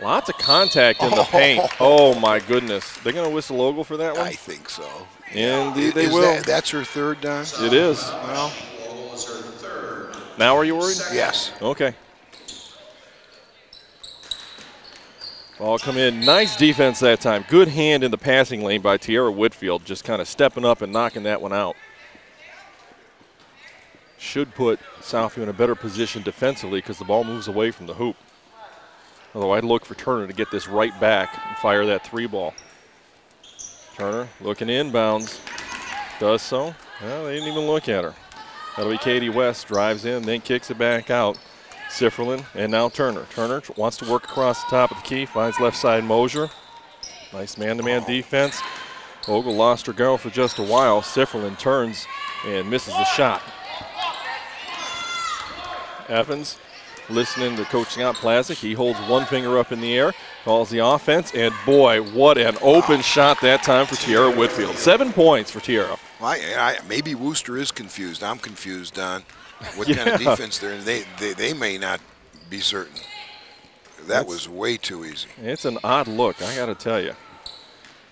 Lots of contact in the paint. Oh my goodness. They're going to whistle Ogle for that one?
I think so.
Indeed they will.
That's her third, Don?
It is.
Well,
Ogle is her third.
Now are you worried?
Yes.
Okay. Ball come in. Nice defense that time. Good hand in the passing lane by Tierra Whitfield, just kind of stepping up and knocking that one out. Should put Southview in a better position defensively because the ball moves away from the hoop. Although I'd look for Turner to get this right back and fire that 3 ball. Turner looking inbounds. Does so. Well, they didn't even look at her. That'll be Katie West. Drives in, then kicks it back out. Sifferlin and now Turner. Turner wants to work across the top of the key. Finds left side Mosier. Nice man-to-man defense. Ogle lost her girl for just a while. Sifferlin turns and misses the shot. Evans listening to Coach Scott Plazic. He holds one finger up in the air, calls the offense, and boy, what an open shot that time for Tierra Whitfield. 7 points for Tierra.
Well, maybe Wooster is confused. I'm confused, Don. What kind of defense they're in. They may not be certain. That was way too easy.
It's an odd look, I got to tell you.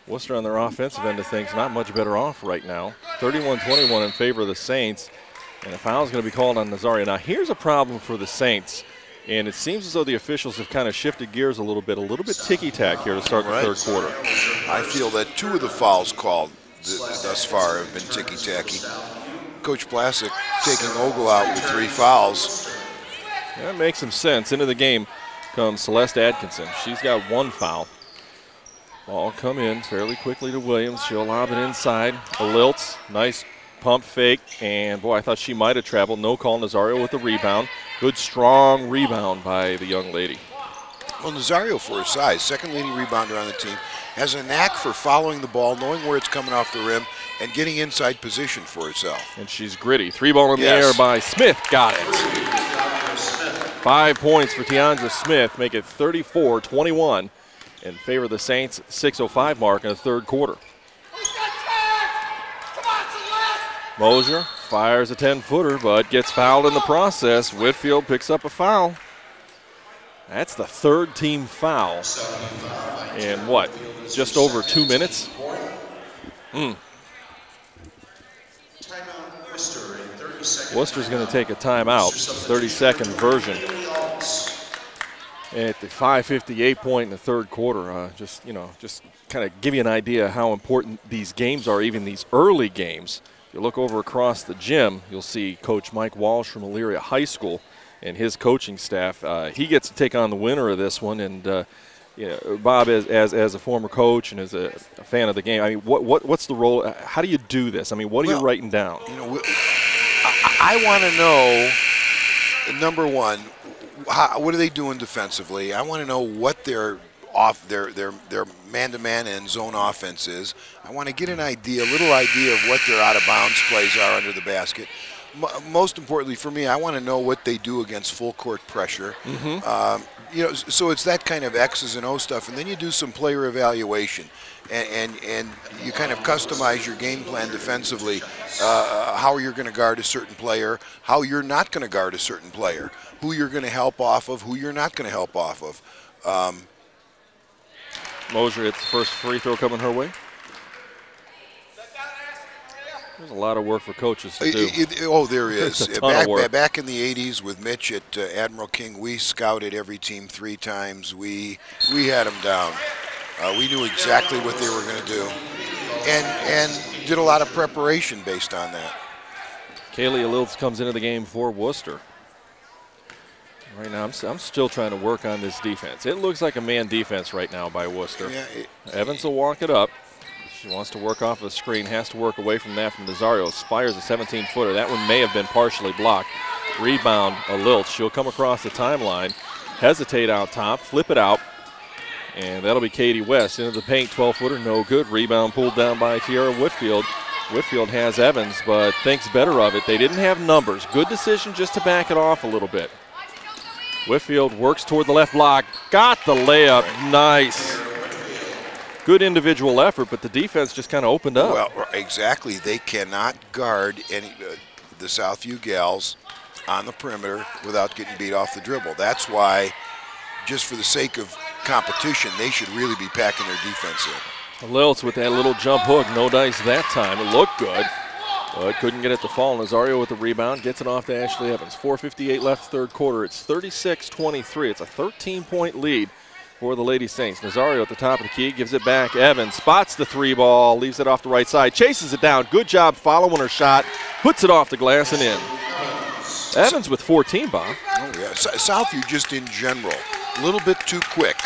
Wooster on their offensive end of things not much better off right now. 31-21 in favor of the Saints. And a foul is going to be called on Nazario. Now, here's a problem for the Saints, and it seems as though the officials have kind of shifted gears a little bit ticky-tack here to start the third quarter.
I feel that 2 of the fouls called thus far have been ticky-tacky. Coach Plazic taking Ogle out with 3 fouls.
That makes some sense. Into the game comes Celeste Atkinson. She's got 1 foul. Ball come in fairly quickly to Williams. She'll lob it inside. A Liltz, nice pump fake, and boy, I thought she might have traveled. No call. Nazario with the rebound. Good, strong rebound by the young lady.
Well, Nazario, for her size, second leading rebounder on the team, has a knack for following the ball, knowing where it's coming off the rim, and getting inside position for herself.
And she's gritty. 3 ball in the air by Smith. Got it. 5 points for Tiandra Smith, make it 34-21 in favor of the Saints. 6:05 mark in the third quarter. Mosier fires a 10-footer, but gets fouled in the process. Whitfield picks up a foul. That's the third team foul in what, just over 2 minutes? Wooster's going to take a timeout, 30-second version. At the 5:58 point in the third quarter, just kind of give you an idea how important these games are, even these early games. If you look over across the gym, you'll see Coach Mike Walsh from Elyria High School and his coaching staff. He gets to take on the winner of this one, and Bob, as a former coach and as a fan of the game, I mean, what's the role? How do you do this? I mean, what are you writing down?
I want to know, number one, what are they doing defensively? I want to know what their man-to-man and zone offense is. I want to get a little idea of what their out-of-bounds plays are under the basket. Most importantly for me, I want to know what they do against full court pressure. So it's that kind of X's and O stuff, and then you do some player evaluation, and you kind of customize your game plan defensively, how you're going to guard a certain player, how you're not going to guard a certain player, who you're going to help off of, who you're not going to help off of.
Mosier, it's the first free throw coming her way. There's a lot of work for coaches to do.
There is. Back in the 80s with Mitch at Admiral King, we scouted every team 3 times. We had them down. We knew exactly what they were going to do, and did a lot of preparation based on that.
Kaylee Liltz comes into the game for Wooster. Right now, I'm still trying to work on this defense. It looks like a man defense right now by Wooster. Evans will walk it up. She wants to work off of the screen, has to work away from that from Nazario. Fires a 17-footer. That one may have been partially blocked. Rebound, a Liltz. She'll come across the timeline, hesitate out top, flip it out, and that'll be Katie West. Into the paint, 12-footer, no good. Rebound pulled down by Tiara Whitfield. Whitfield has Evans, but thinks better of it. They didn't have numbers. Good decision just to back it off a little bit. Whitfield works toward the left block. Got the layup. Nice. Good individual effort, but the defense just kind of opened up.
Well, exactly. They cannot guard the Southview gals on the perimeter without getting beat off the dribble. That's why, just for the sake of competition, they should really be packing their defense in.
Liltz with that little jump hook. No dice that time. It looked good, but couldn't get it to fall. Nazario with the rebound. Gets it off to Ashley Evans. 4:58 left third quarter. It's 36-23. It's a 13-point lead for the Lady Saints. Nazario at the top of the key, gives it back. Evans spots the 3 ball, leaves it off the right side, chases it down. Good job following her shot, puts it off the glass and in. Evans with 14, Bob.
Oh, yeah. Southview just in general, a little bit too quick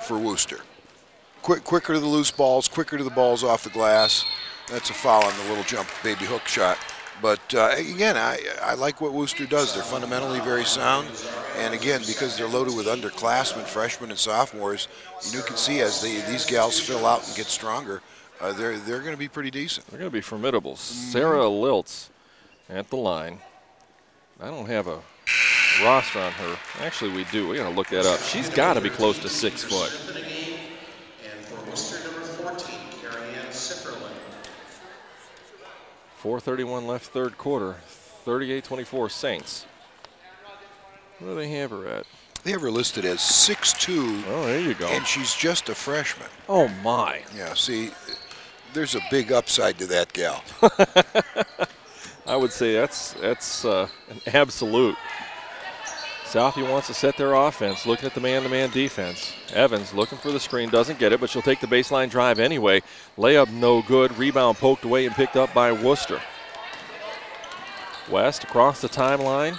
for Wooster. Quicker to the loose balls, quicker to the balls off the glass. That's a foul on the little jump baby hook shot. But again, I like what Wooster does. They're fundamentally very sound. And again, because they're loaded with underclassmen, freshmen and sophomores, you can see as these gals fill out and get stronger, they're going to be pretty decent.
They're going to be formidable. Sarah Liltz at the line. I don't have a roster on her. Actually, we do. We got to look that up. She's got to be close to 6 foot.
And for Wooster, number 14, Carrie-Ann Sifferlin.
4:31 left third quarter. 38-24 Saints. What do they have her at?
They have her listed as 6'2".
Oh, there you go.
And she's just a freshman.
Oh, my.
Yeah, see, there's a big upside to that gal.
I would say that's an absolute. Southview wants to set their offense, looking at the man-to-man defense. Evans looking for the screen, doesn't get it, but she'll take the baseline drive anyway. Layup no good. Rebound poked away and picked up by Wooster. West across the timeline.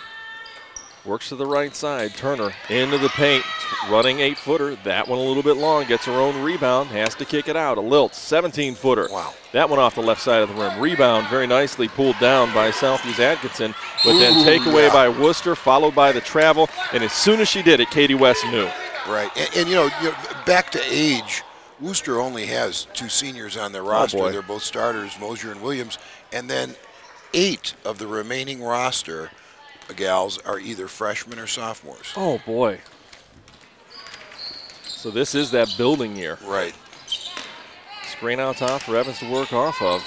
Works to the right side. Turner into the paint. Running 8-footer. That one a little bit long. Gets her own rebound. Has to kick it out. A Liltz 17-footer.
Wow. That
one off the left side of the rim. Rebound very nicely pulled down by Southview's Atkinson. But then takeaway by Wooster, followed by the travel. And as soon as she did it, Katie West knew.
Right. And you know, back to age, Wooster only has 2 seniors on their roster. They're both starters, Mosier and Williams. And then 8 of the remaining roster gals are either freshmen or sophomores.
Oh, boy. So this is that building year.
Right.
Screen out top for Evans to work off of.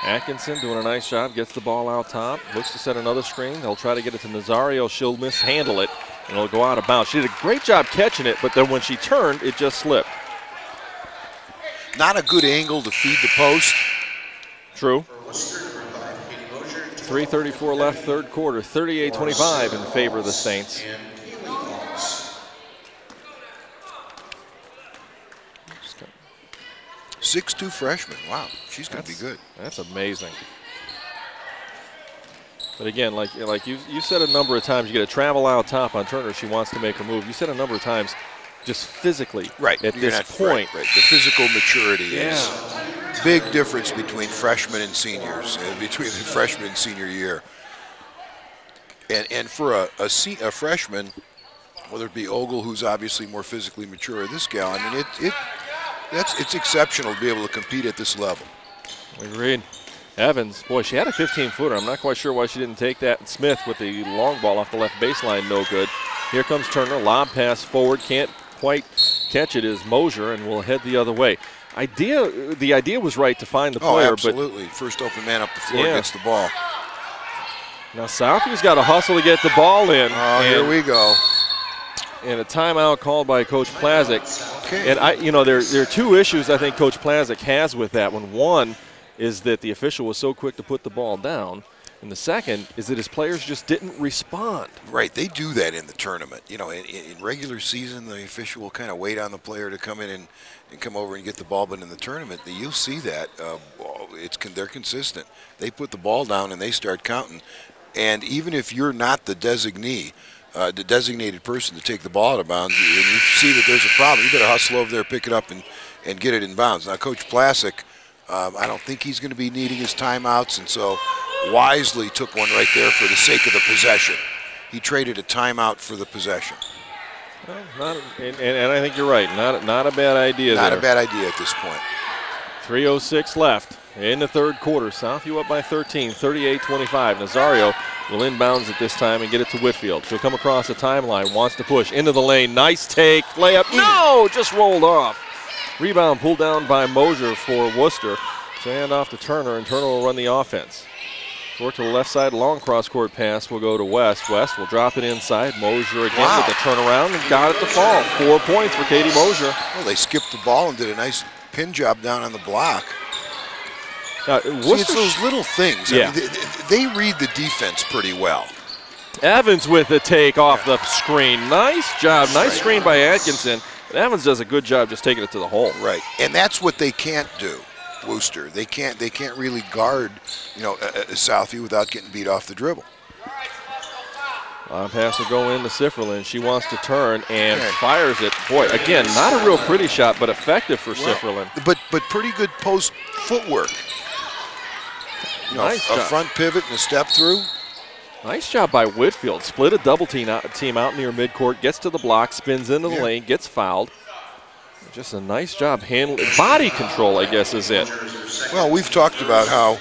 Atkinson doing a nice job, gets the ball out top, looks to set another screen. They'll try to get it to Nazario. She'll mishandle it, and it'll go out of bounds. She did a great job catching it, but then when she turned, it just slipped.
Not a good angle to feed the post.
True. 3:34 left, third quarter, 38-25 in favor of the Saints.
6'2" freshman. Wow, she's going to be good.
That's amazing. But again, like you said a number of times, you get a travel out top on Turner. She wants to make her move. You said a number of times, just physically.
Right.
At this point.
Right. The physical maturity is big difference between freshmen and seniors, between the freshman and senior year. And for a freshman, whether it be Ogle, who's obviously more physically mature, or this gal, I mean, it's exceptional to be able to compete at this level.
Agreed. Evans, boy, she had a 15-footer. I'm not quite sure why she didn't take that. Smith with the long ball off the left baseline, no good. Here comes Turner, lob pass forward, can't quite catch it is Mosier, and will head the other way. The idea was right to find the player.
Oh, absolutely. But first open man up the floor gets the ball.
Now Southview's got to hustle to get the ball in.
Oh, here we go.
And a timeout called by Coach Plazik.
Okay.
And there are 2 issues I think Coach Plazik has with that one. One is that the official was so quick to put the ball down. And the second is that his players just didn't respond.
Right, they do that in the tournament. You know, in regular season, the official will kind of wait on the player to come in and come over and get the ball. But in the tournament, you'll see that they're consistent. They put the ball down and they start counting. And even if you're not the designee, the designated person to take the ball out of bounds, and you see that there's a problem, you better hustle over there, pick it up, and get it in bounds. Now, Coach Plazik, I don't think he's going to be needing his timeouts, and so wisely took one right there for the sake of the possession. He traded a timeout for the possession.
Well, and I think you're right. Not a bad idea.
Not a bad idea at this point.
3:06 left in the third quarter. Southview up by 13, 38-25. Nazario will inbounds at this time and get it to Whitfield. She'll come across the timeline, wants to push into the lane. Nice take, layup. No, just rolled off. Rebound pulled down by Mosier for Wooster. So hand off to Turner, and Turner will run the offense. Short to the left side, long cross-court pass will go to West. West will drop it inside. Mosier again with the turnaround and got it to fall. 4 points for Katie Mosier.
Well, they skipped the ball and did a nice pin job down on the block.
Now,
it's those little things.
Yeah.
I mean, they read the defense pretty well.
Evans with the take off the screen. Nice job. Nice screen by Atkinson. But Evans does a good job just taking it to the hole.
Right, and that's what they can't do. Wooster, they can't really guard, Southview without getting beat off the dribble.
Pass will go into Sifferlin. She wants to turn and fires it. Boy, again, not a real pretty shot, but effective for Sifferlin.
But pretty good post footwork.
Nice
a front pivot and a step through.
Nice job by Whitfield. Split a double team out near midcourt, gets to the block, spins into the lane, gets fouled. Just a nice job handling. Body control, I guess, is it.
Well, we've talked about how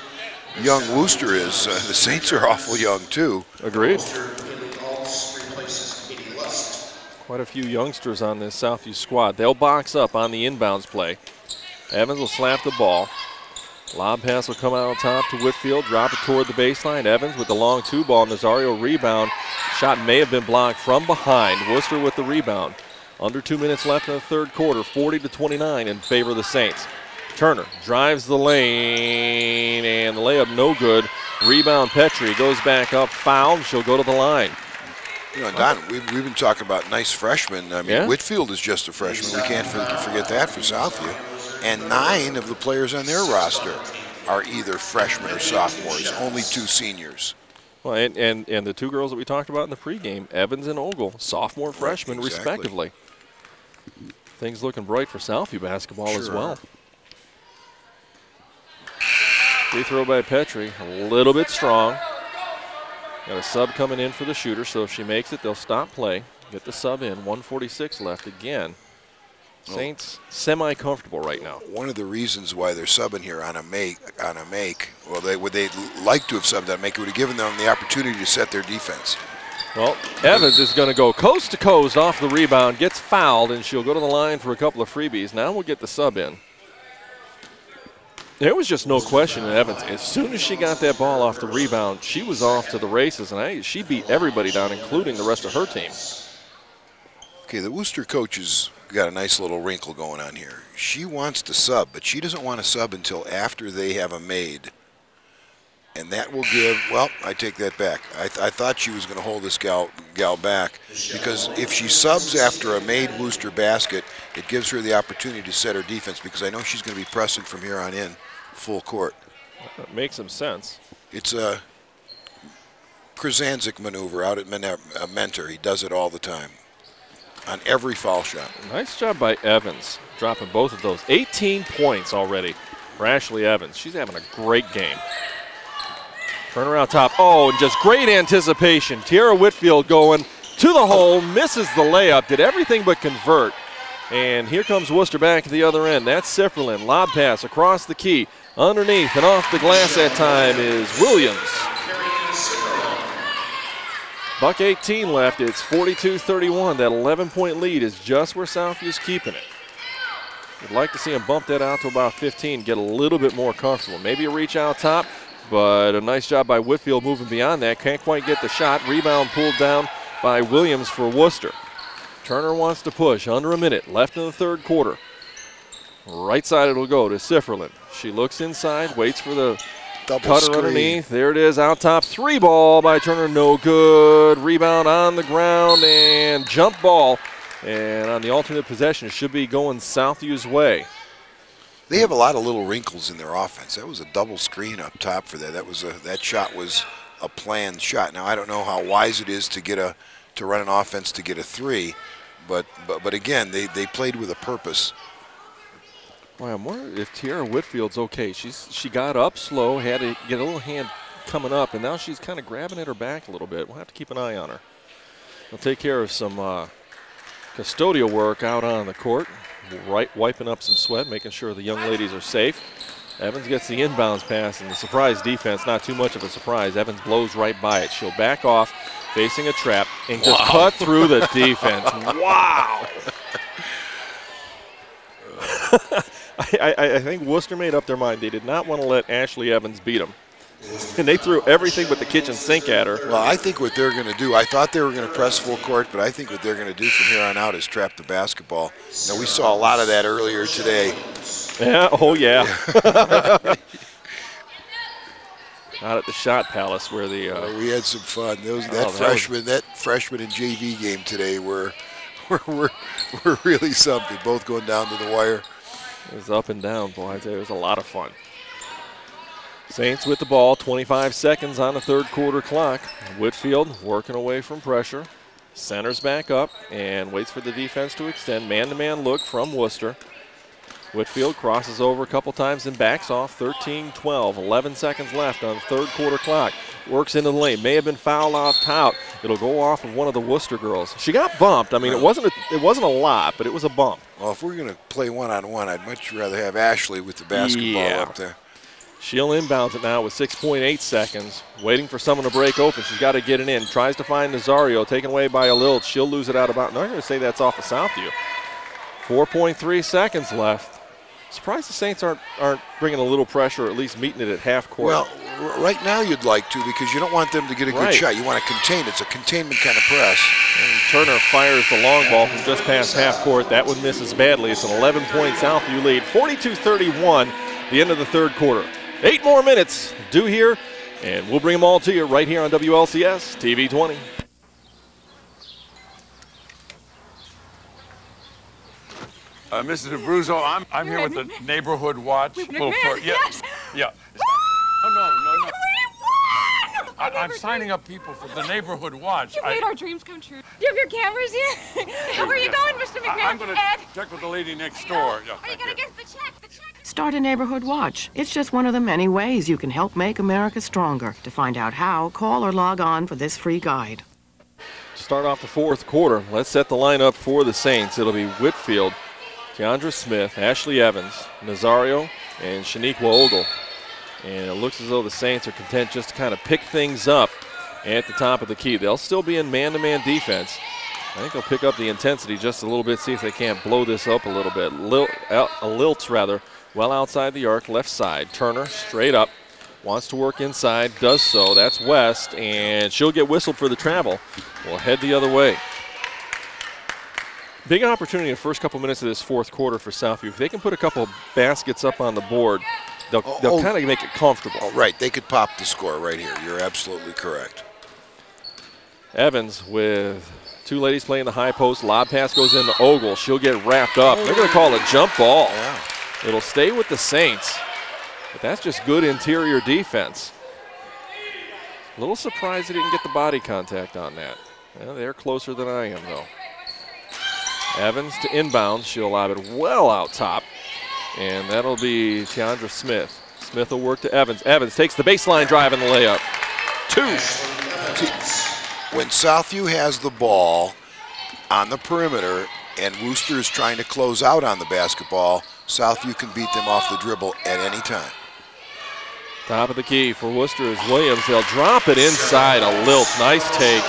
young Wooster is. The Saints are awful young, too.
Agreed. Quite a few youngsters on this Southview squad. They'll box up on the inbounds play. Evans will slap the ball. Lob pass will come out on top to Whitfield, drop it toward the baseline. Evans with the long 2-ball. Nazario rebound. Shot may have been blocked from behind. Wooster with the rebound. Under 2 minutes left in the third quarter, 40-29 in favor of the Saints. Turner drives the lane, and the layup no good. Rebound Petrie goes back up, fouled. She'll go to the line.
Don, we've been talking about nice freshmen. I mean, Whitfield is just a freshman. We can't forget that for Southview. And 9 of the players on their roster are either freshmen or sophomores, only 2 seniors.
Well, and the 2 girls that we talked about in the pregame, Evans and Ogle, sophomore, freshmen, respectively. Things looking bright for Southview basketball as well. Free throw by Petrie, a little bit strong. Got a sub coming in for the shooter, so if she makes it, they'll stop play. Get the sub in, 1:46 left again. Saints semi-comfortable right now.
One of the reasons why they're subbing here on a make, well, they'd like to have subbed on a make, it would have given them the opportunity to set their defense.
Well, Evans is going to go coast to coast off the rebound, gets fouled, and she'll go to the line for a couple of freebies. Now we'll get the sub in. There was just no question in Evans. As soon as she got that ball off the rebound, she was off to the races, and she beat everybody down, including the rest of her team.
Okay, the Wooster coach has got a nice little wrinkle going on here. She wants to sub, but she doesn't want to sub until after they have a maid. And that will give, well, I take that back. I thought she was going to hold this gal back, because if she subs after a made Wooster basket, it gives her the opportunity to set her defense, because I know she's going to be pressing from here on in full court.
That makes some sense.
It's a Krasanzik maneuver out at Mentor. He does it all the time on every foul shot.
Nice job by Evans, dropping both of those. 18 points already for Ashley Evans. She's having a great game. Turner out top. Oh, and just great anticipation. Tiara Whitfield going to the hole, misses the layup, did everything but convert. And here comes Wooster back at the other end. That's Sifferlin. Lob pass across the key. Underneath and off the glass that time is Williams. Buck 18 left. It's 42-31. That 11-point lead is just where Southview's keeping it. We'd like to see him bump that out to about 15, get a little bit more comfortable. Maybe a reach out top. But a nice job by Whitfield moving beyond that. Can't quite get the shot. Rebound pulled down by Williams for Wooster. Turner wants to push. Under a minute left in the third quarter. Right side it'll go to Sifferlin. She looks inside, waits for the cutter underneath. There it is, out top. 3 ball by Turner, no good. Rebound on the ground and jump ball. And on the alternate possession, it should be going Southview's way.
They have a lot of little wrinkles in their offense. That was a double screen up top for that. That shot was a planned shot. Now I don't know how wise it is to run an offense to get a 3, but again they played with a purpose.
Boy, I'm wondering if Tiara Whitfield's okay. She got up slow, had to get a little hand coming up, and now she's kind of grabbing at her back a little bit. We'll have to keep an eye on her. We'll take care of some custodial work out on the court. Wiping up some sweat, making sure the young ladies are safe. Evans gets the inbounds pass, and the surprise defense, not too much of a surprise. Evans blows right by it. She'll back off, facing a trap, and just cut through the defense. Wow! I think Wooster made up their mind. They did not want to let Ashley Evans beat them. And they threw everything but the kitchen sink at her.
Well, I think what they're going to do, I thought they were going to press full court, but I think what they're going to do from here on out is trap the basketball. Now, we saw a lot of that earlier today.
Yeah, oh yeah. Out at the Shot Palace where the
we had some fun. That freshman and JV game today were really something. Both going down to the wire.
It was up and down, boy. I tell you, it was a lot of fun. Saints with the ball, 25 seconds on the third quarter clock. Whitfield working away from pressure. Centers back up and waits for the defense to extend. Man-to-man look from Wooster. Whitfield crosses over a couple times and backs off. 13-12, 11 seconds left on the third quarter clock. Works into the lane. May have been fouled out top. It'll go off of one of the Wooster girls. She got bumped. I mean, it wasn't a lot, but it was a bump.
Well, if we're going to play one-on-one, I'd much rather have Ashley with the basketball up there.
She'll inbound it now with 6.8 seconds. Waiting for someone to break open. She's got to get it in. Tries to find Nazario. Taken away by Alil. She'll lose it out about. No, I'm going to say that's off of Southview. 4.3 seconds left. Surprised the Saints aren't bringing a little pressure, or at least meeting it at half court.
Well, right now you'd like to, because you don't want them to get a good shot. You want to contain. It's a containment kind of press.
And Turner fires the long ball from just past half court. That one misses badly. It's an 11-point Southview lead. 42-31, the end of the third quarter. 8 more minutes due here, and we'll bring them all to you right here on WLCS TV 20.
Mrs. Abruzzo, I'm here with the Neighborhood Watch.
Yes.
Yeah. Oh, no. I'm signing up people for the Neighborhood Watch.
You made our dreams come true. Do you have your cameras here? Where are you going, Mr. McMahon?
I'm going to check with the lady next door. Yeah,
are you going to get the check?
Start a Neighborhood Watch. It's just one of the many ways you can help make America stronger. To find out how, call or log on for this free guide.
Start off the fourth quarter. Let's set the lineup for the Saints. It'll be Whitfield Tiandra Smith, Ashley Evans, Nazario, and Shaniqua Ogle. And it looks as though the Saints are content just to kind of pick things up at the top of the key. They'll still be in man-to-man defense. I think they'll pick up the intensity just a little bit, see if they can't blow this up a little bit. Lilts, rather, well outside the arc, left side. Turner straight up, wants to work inside, does so. That's West, and she'll get whistled for the travel. We'll head the other way. Big opportunity in the first couple minutes of this fourth quarter for Southview. If they can put a couple of baskets up on the board, they'll kind of make it comfortable.
Oh, right, they could pop the score right here. You're absolutely correct.
Evans with two ladies playing the high post. Lob pass goes into Ogle. She'll get wrapped up. They're going to call it a jump ball.
Yeah.
It'll stay with the Saints, but that's just good interior defense. A little surprised they didn't get the body contact on that. Well, they're closer than I am, though. Evans to inbound. She'll lob it well out top, and that'll be Tiandra Smith. Smith will work to Evans. Evans takes the baseline drive and the layup. 2.
See, when Southview has the ball on the perimeter and Wooster is trying to close out on the basketball, Southview can beat them off the dribble at any time.
Top of the key for Wooster is Williams. They'll drop it inside a lilt. Nice take.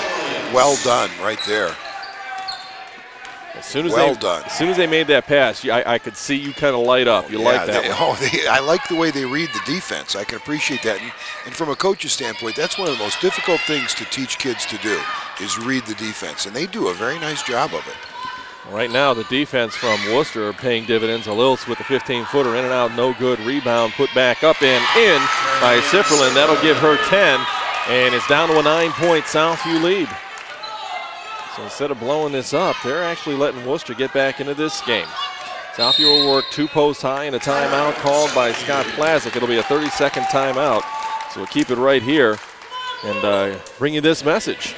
Well done right there.
As soon as
done.
As soon as they made that pass, I could see you kind of light up. You like that one.
I like the way they read the defense. I can appreciate that. And from a coach's standpoint, that's one of the most difficult things to teach kids to do, is read the defense. And they do a very nice job of it.
Right now, the defense from Wooster are paying dividends. Lilts with the 15-footer, in and out, no good. Rebound put back up and in by Sifferlin. That'll give her 10, and it's down to a 9-point Southview lead. So instead of blowing this up, they're actually letting Wooster get back into this game. Southview will work 2 posts high and a timeout called by Scott Plazic. It'll be a 30-second timeout. So we'll keep it right here and bring you this message.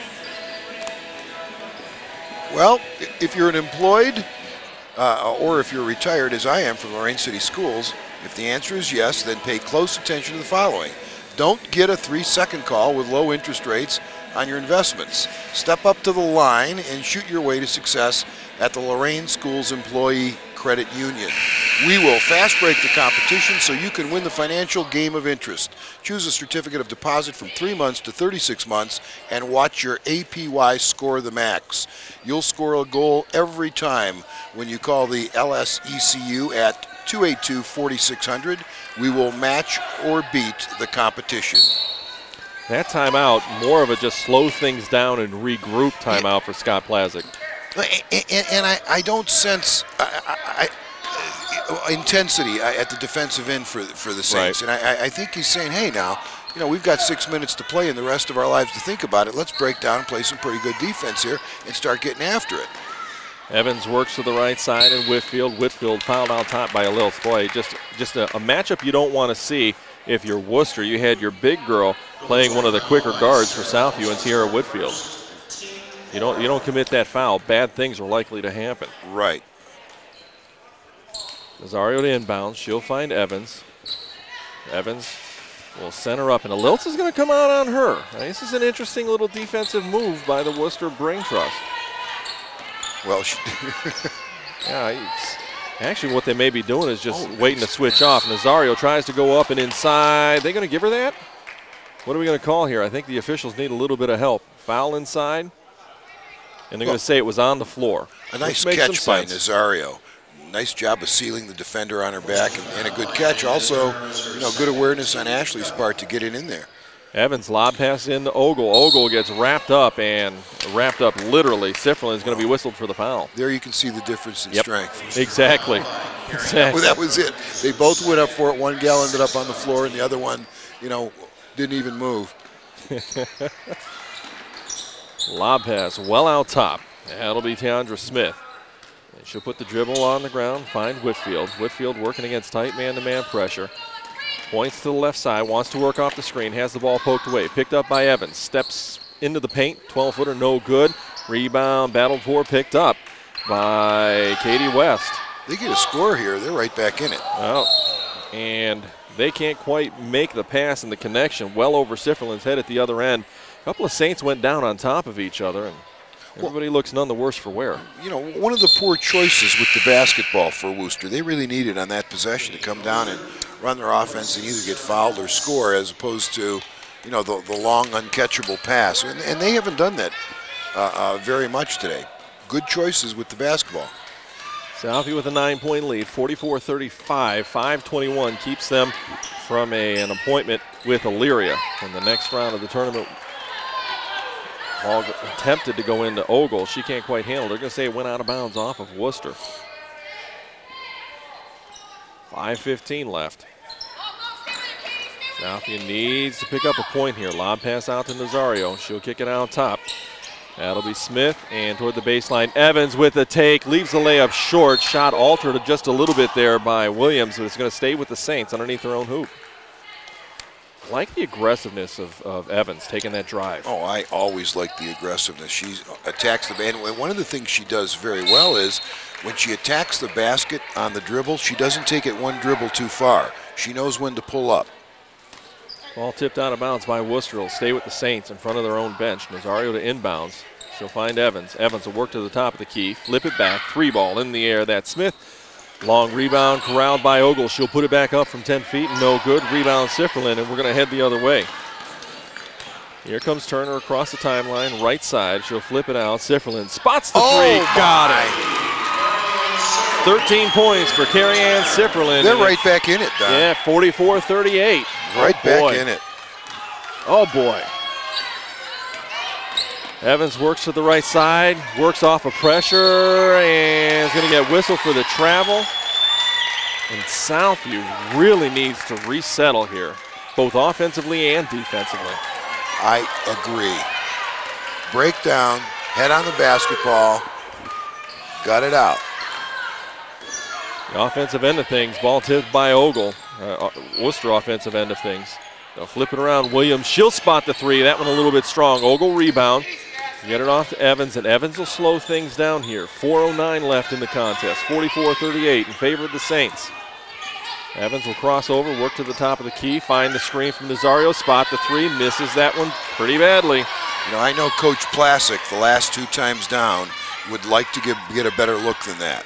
Well, if you're an employed or if you're retired, as I am, from Lorain City Schools, if the answer is yes, then pay close attention to the following. Don't get a 3-second call with low interest rates on your investments. Step up to the line and shoot your way to success at the Lorain Schools Employee Credit Union. We will fast break the competition so you can win the financial game of interest. Choose a certificate of deposit from 3 months to 36 months and watch your APY score the max. You'll score a goal every time when you call the LSECU at 282-4600. We will match or beat the competition.
That timeout, more of a just slow things down and regroup timeout for Scott Plazic.
And I don't sense intensity at the defensive end for the Saints. Right. And I think he's saying, hey, now, you know, we've got 6 minutes to play and the rest of our lives to think about it. Let's break down and play some pretty good defense here and start getting after it.
Evans works to the right side and Whitfield. Whitfield fouled out top by Lilts. Boy, just a matchup you don't want to see if you're Wooster. You had your big girl playing one of the quicker guards for Southview and Sierra Whitfield. You don't commit that foul, bad things are likely to happen.
Right.
Nazario to inbound. She'll find Evans. Evans will center up, and Lilts is going to come out on her. Now, this is an interesting little defensive move by the Wooster Brain Trust.
Well,
yeah, actually what they may be doing is just waiting to switch off. Nazario tries to go up and inside. They going to give her that? What are we going to call here? I think the officials need a little bit of help. Foul inside, and they're going to say it was on the floor.
A nice catch by Nazario. Nice job of sealing the defender on her back, and a good catch. Also, you know, good awareness on Ashley's part to get it in there.
Evans lob pass into Ogle. Ogle gets wrapped up literally. Sifferlin is going to be whistled for the foul.
There you can see the difference in strength.
Exactly.
Well, that was it. They both went up for it. One gal ended up on the floor, and the other one, you know, didn't even move.
Lob pass well out top. That'll be Tiandra Smith. And she'll put the dribble on the ground, find Whitfield. Whitfield working against tight man-to-man pressure. Points to the left side, wants to work off the screen, has the ball poked away. Picked up by Evans, steps into the paint, 12-footer, no good. Rebound, battled for, picked up by Katie West.
They get a score here, they're right back in it.
Well, and they can't quite make the pass and the connection well over Sifferlin's head at the other end. A couple of Saints went down on top of each other. And Everybody looks none the worse for wear.
You know, one of the poor choices with the basketball for Wooster, they really needed on that possession to come down and run their offense and either get fouled or score, as opposed to, you know, the long uncatchable pass. And they haven't done that very much today. Good choices with the basketball.
Southie with a 9-point lead, 44-35, 5:21 keeps them from an appointment with Elyria in the next round of the tournament. Ball attempted to go into Ogle. She can't quite handle it. They're going to say it went out of bounds off of Wooster. 5:15 left. Southie needs to pick up a point here. Lob pass out to Nazario. She'll kick it out top. That'll be Smith, and toward the baseline, Evans with the take, leaves the layup short. Shot altered just a little bit there by Williams, but it's going to stay with the Saints underneath their own hoop. I like the aggressiveness of Evans taking that drive.
Oh, I always like the aggressiveness. She attacks the basket. And one of the things she does very well is when she attacks the basket on the dribble, she doesn't take it one dribble too far. She knows when to pull up.
Ball tipped out of bounds by Wooster. Will stay with the Saints in front of their own bench. Nazario to inbounds. She'll find Evans. Evans will work to the top of the key. Flip it back. 3-ball in the air. That's Smith. Long rebound corralled by Ogle. She'll put it back up from 10 feet. No good. Rebound Sifferlin, and we're going to head the other way. Here comes Turner across the timeline. Right side. She'll flip it out. Sifferlin spots the three. Got it. 13 points for Carrie Ann Sifferlin.
They're right back in it, Don.
Yeah, 44-38.
Right back in it.
Oh, boy. Evans works to the right side, works off of pressure, and is going to get whistle for the travel. And Southview really needs to resettle here, both offensively and defensively.
I agree. Break down, head on the basketball, got it out.
The offensive end of things, ball tipped by Ogle. Wooster offensive end of things. They'll flip it around. Williams, she'll spot the three. That one a little bit strong. Ogle rebound. Get it off to Evans, and Evans will slow things down here. 4:09 left in the contest. 44-38 in favor of the Saints. Evans will cross over, work to the top of the key, find the screen from Nazario, spot the three, misses that one pretty badly.
You know, I know Coach Plassick, the last 2 times down, would like to get a better look than that.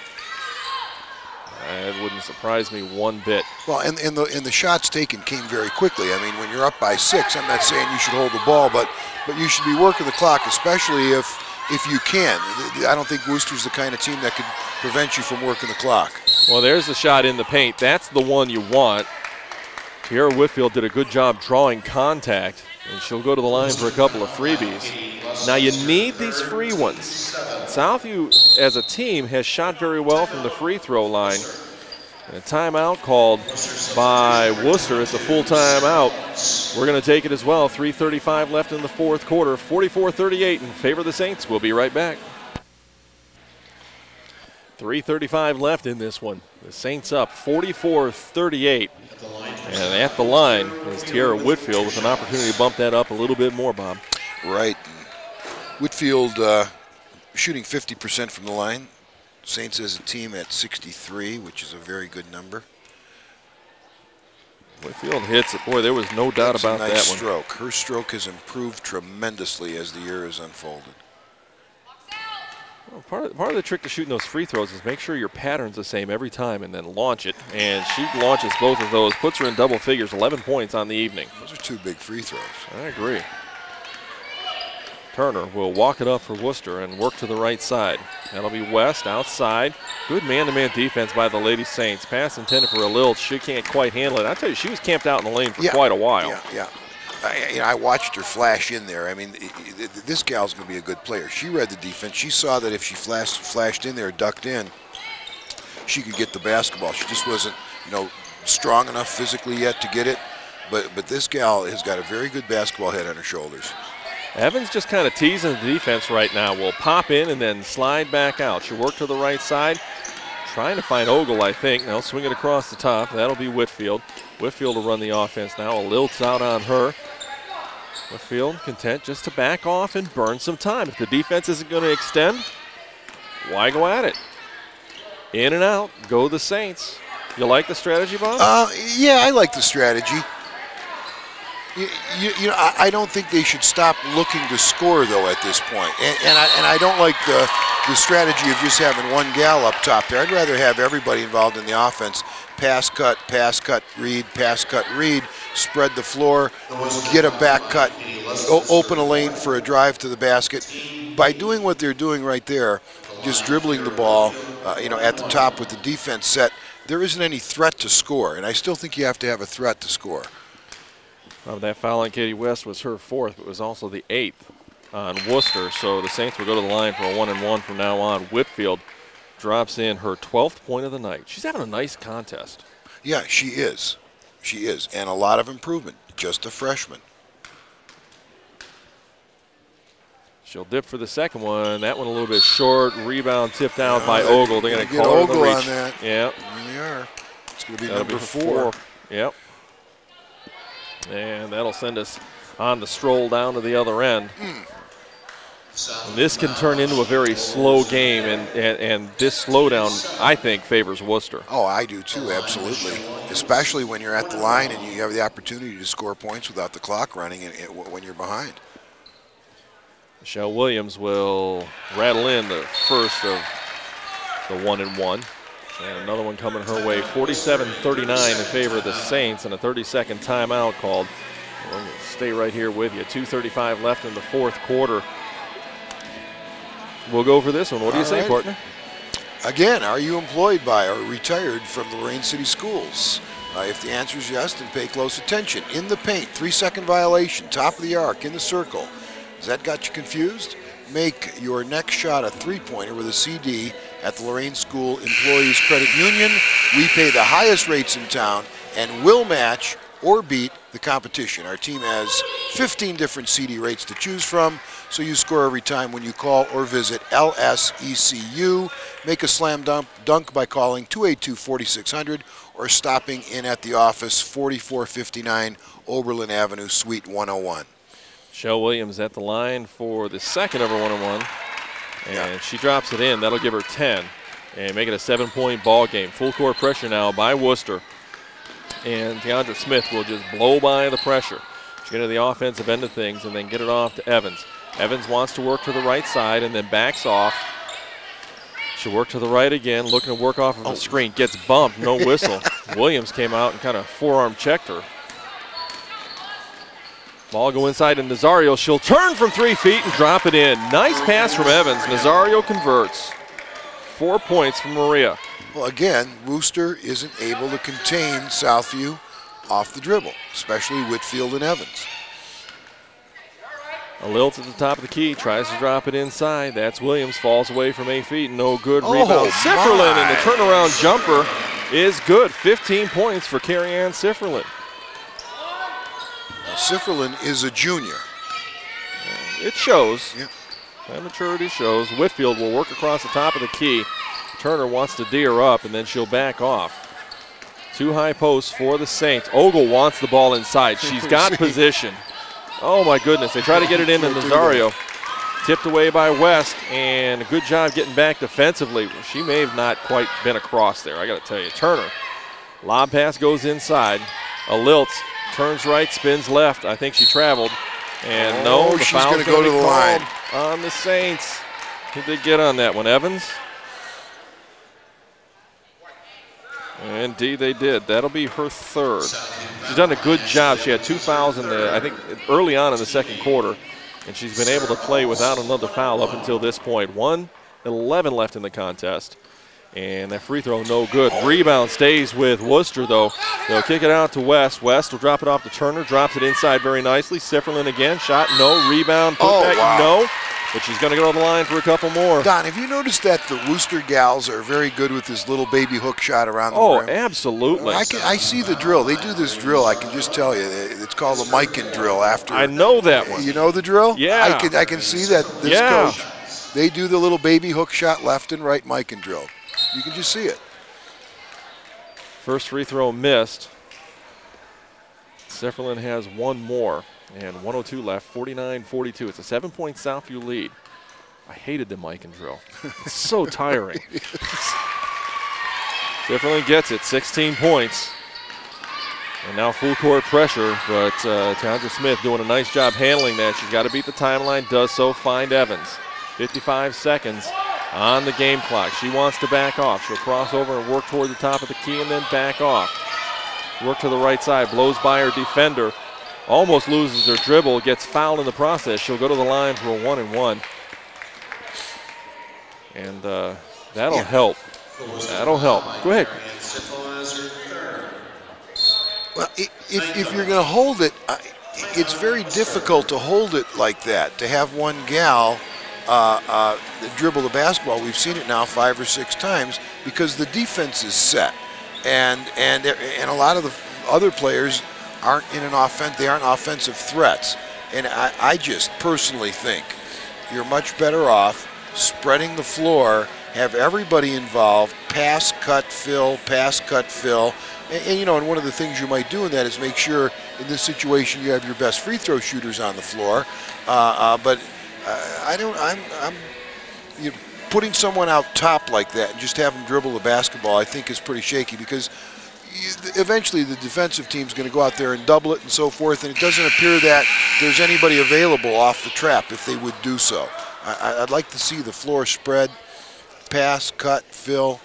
It wouldn't surprise me one bit.
Well, and the shots taken came very quickly. I mean, when you're up by 6, I'm not saying you should hold the ball, but you should be working the clock, especially if you can. I don't think Wooster's the kind of team that could prevent you from working the clock.
Well, there's the shot in the paint. That's the one you want. Tierra Whitfield did a good job drawing contact, and she'll go to the line for a couple of freebies. Now you need these free ones. Southview, as a team, has shot very well from the free throw line. And a timeout called by Wooster. It's a full timeout. We're going to take it as well. 3:35 left in the fourth quarter. 44-38 in favor of the Saints. We'll be right back. 3:35 left in this one. The Saints up 44-38. And at the line is Tierra Whitfield with an opportunity to bump that up a little bit more, Bob.
Right. Whitfield shooting 50% from the line. Saints as a team at 63, which is a very good number.
Whitfield hits it. Boy, there was no doubt about that one.
That's a nice stroke. Her stroke has improved tremendously as the year has unfolded.
Well, part of the trick to shooting those free throws is make sure your pattern's the same every time and then launch it. And she launches both of those, puts her in double figures, 11 points on the evening.
Those are 2 big free throws.
I agree. Turner will walk it up for Wooster and work to the right side. That'll be West outside. Good man-to-man defense by the Lady Saints. Pass intended for a Lilt. She can't quite handle it. I tell you, she was camped out in the lane for quite a while.
Yeah. I watched her flash in there. I mean, this gal's going to be a good player. She read the defense. She saw that if she flashed in there, ducked in, she could get the basketball. She just wasn't, strong enough physically yet to get it. But this gal has got a very good basketball head on her shoulders.
Evans just kind of teasing the defense right now. Will pop in and then slide back out. She'll work to the right side. Trying to find Ogle, I think. Now swing it across the top. That'll be Whitfield. Whitfield will run the offense now. A Lilt's out on her. Whitfield content just to back off and burn some time. If the defense isn't going to extend, why go at it? In and out, go the Saints. You like the strategy, Bob?
Yeah, I like the strategy. You know, I don't think they should stop looking to score, though, at this point. And I don't like the strategy of just having one gal up top there. I'd rather have everybody involved in the offense. Pass, cut, read, pass, cut, read, spread the floor, get a back cut, open a lane for a drive to the basket. By doing what they're doing right there, just dribbling the ball, you know, at the top with the defense set, there isn't any threat to score. And I still think you have to have a threat to score.
Well, that foul on Katie West was her 4th, but it was also the 8th on Wooster. So the Saints will go to the line for a 1-and-1 from now on. Whitfield drops in her 12th point of the night. She's having a nice contest.
Yeah, she is. She is. And a lot of improvement. Just a freshman.
She'll dip for the second one. That one a little bit short. Rebound tipped out by Ogle. They're going to call her the reach.
On that.
Yeah.
There they are. It's going to be
That'll
number
be
4.
Yep. And that'll send us on the stroll down to the other end. And this can turn into a very slow game, and this slowdown, I think, favors Wooster.
Oh, I do too, absolutely. Especially when you're at the line and you have the opportunity to score points without the clock running when you're behind.
Michelle Williams will rattle in the first of the 1-and-1. And another one coming her way, 47-39 in favor of the Saints, and a 30-second timeout called. We're going to stay right here with you. 2:35 left in the 4th quarter. We'll go for this one. What do you say, partner?
Again, are you employed by or retired from the Lorain City Schools? If the answer is yes, then pay close attention. In the paint, 3-second violation, top of the arc, in the circle. Has that got you confused? Make your next shot a 3-pointer with a CD at the Lorain School Employees Credit Union. We pay the highest rates in town and will match or beat the competition. Our team has 15 different CD rates to choose from, so you score every time when you call or visit LSECU. Make a slam dunk by calling 282-4600 or stopping in at the office, 4459 Oberlin Avenue, Suite 101.
Michelle Williams at the line for the second of her 1-on-1, and she drops it in. That'll give her 10 and make it a 7-point ball game. Full court pressure now by Wooster, and DeAndre Smith will just blow by the pressure. She'll get to the offensive end of things and then get it off to Evans. Evans wants to work to the right side and then backs off. She'll work to the right again, looking to work off of the screen. Gets bumped, no whistle. Williams came out and kind of forearm checked her. Ball go inside to Nazario. She'll turn from 3 feet and drop it in. Nice pass from Evans. Nazario converts. 4 points from Maria.
Well, again, Wooster isn't able to contain Southview off the dribble, especially Whitfield and Evans.
A lilt at the top of the key, tries to drop it inside. That's Williams, falls away from 8 feet. No good. Rebound. Sifferlin, and the turnaround jumper is good. 15 points for Carrie Ann Sifferlin.
Sifferlin is a junior.
It shows.
Yep.
That maturity shows. Whitfield will work across the top of the key. Turner wants to D her up, and then she'll back off. 2 high posts for the Saints. Ogle wants the ball inside. She's got position. Oh, my goodness. They try to get it into Nazario. Tipped away by West, and a good job getting back defensively. She may have not quite been across there, I got to tell you. Turner. Lob pass goes inside. A lilt. Turns right, spins left. I think she traveled. And no, the foul's going to go to the line on the Saints. Did they get on that one, Evans? Indeed, they did. That'll be her 3rd. She's done a good job. She had 2 fouls in I think early on in the 2nd quarter, and she's been able to play without another foul up until this point. 1:11 left in the contest. And that free throw, no good. Rebound stays with Wooster, though. They'll kick it out to West. West will drop it off to Turner, drops it inside very nicely. Sifferlin again, shot, no. Rebound, put back, no. But she's going to go to the line for a couple more.
Don, have you noticed that the Wooster gals are very good with this little baby hook shot around the rim?
Oh, absolutely.
I see the drill. They do this drill, I can just tell you. It's called the Mikan drill. After
I know that one.
You know the drill?
Yeah.
I can see that this coach, they do the little baby hook shot left and right Mikan drill. You can just see it.
First free throw missed. Sifferlin has 1 more, and 1:02 left, 49-42. It's a 7-point Southview lead. I hated the Mikan drill. It's so tiring. Sifferlin gets it, 16 points. And now full court pressure, but Townsend Smith doing a nice job handling that. She's got to beat the timeline, does so, find Evans. 55 seconds on the game clock. She wants to back off. She'll cross over and work toward the top of the key and then back off. Work to the right side, blows by her defender. Almost loses her dribble, gets fouled in the process. She'll go to the line for a 1-and-1. And that'll help. That'll help. Go ahead.
Well, if you're going to hold it, it's very difficult to hold it like that, to have one gal dribble the basketball. We've seen it now 5 or 6 times because the defense is set. And a lot of the other players aren't in an offense, they aren't offensive threats. And I just personally think you're much better off spreading the floor, have everybody involved, pass, cut, fill, pass, cut, fill. And you know, and one of the things you might do in that is make sure in this situation you have your best free throw shooters on the floor. But putting someone out top like that and just have them dribble the basketball, I think is pretty shaky because eventually the defensive team's going to go out there and double it and so forth, and it doesn't appear that there's anybody available off the trap if they would do so. I'd like to see the floor spread, pass, cut, fill,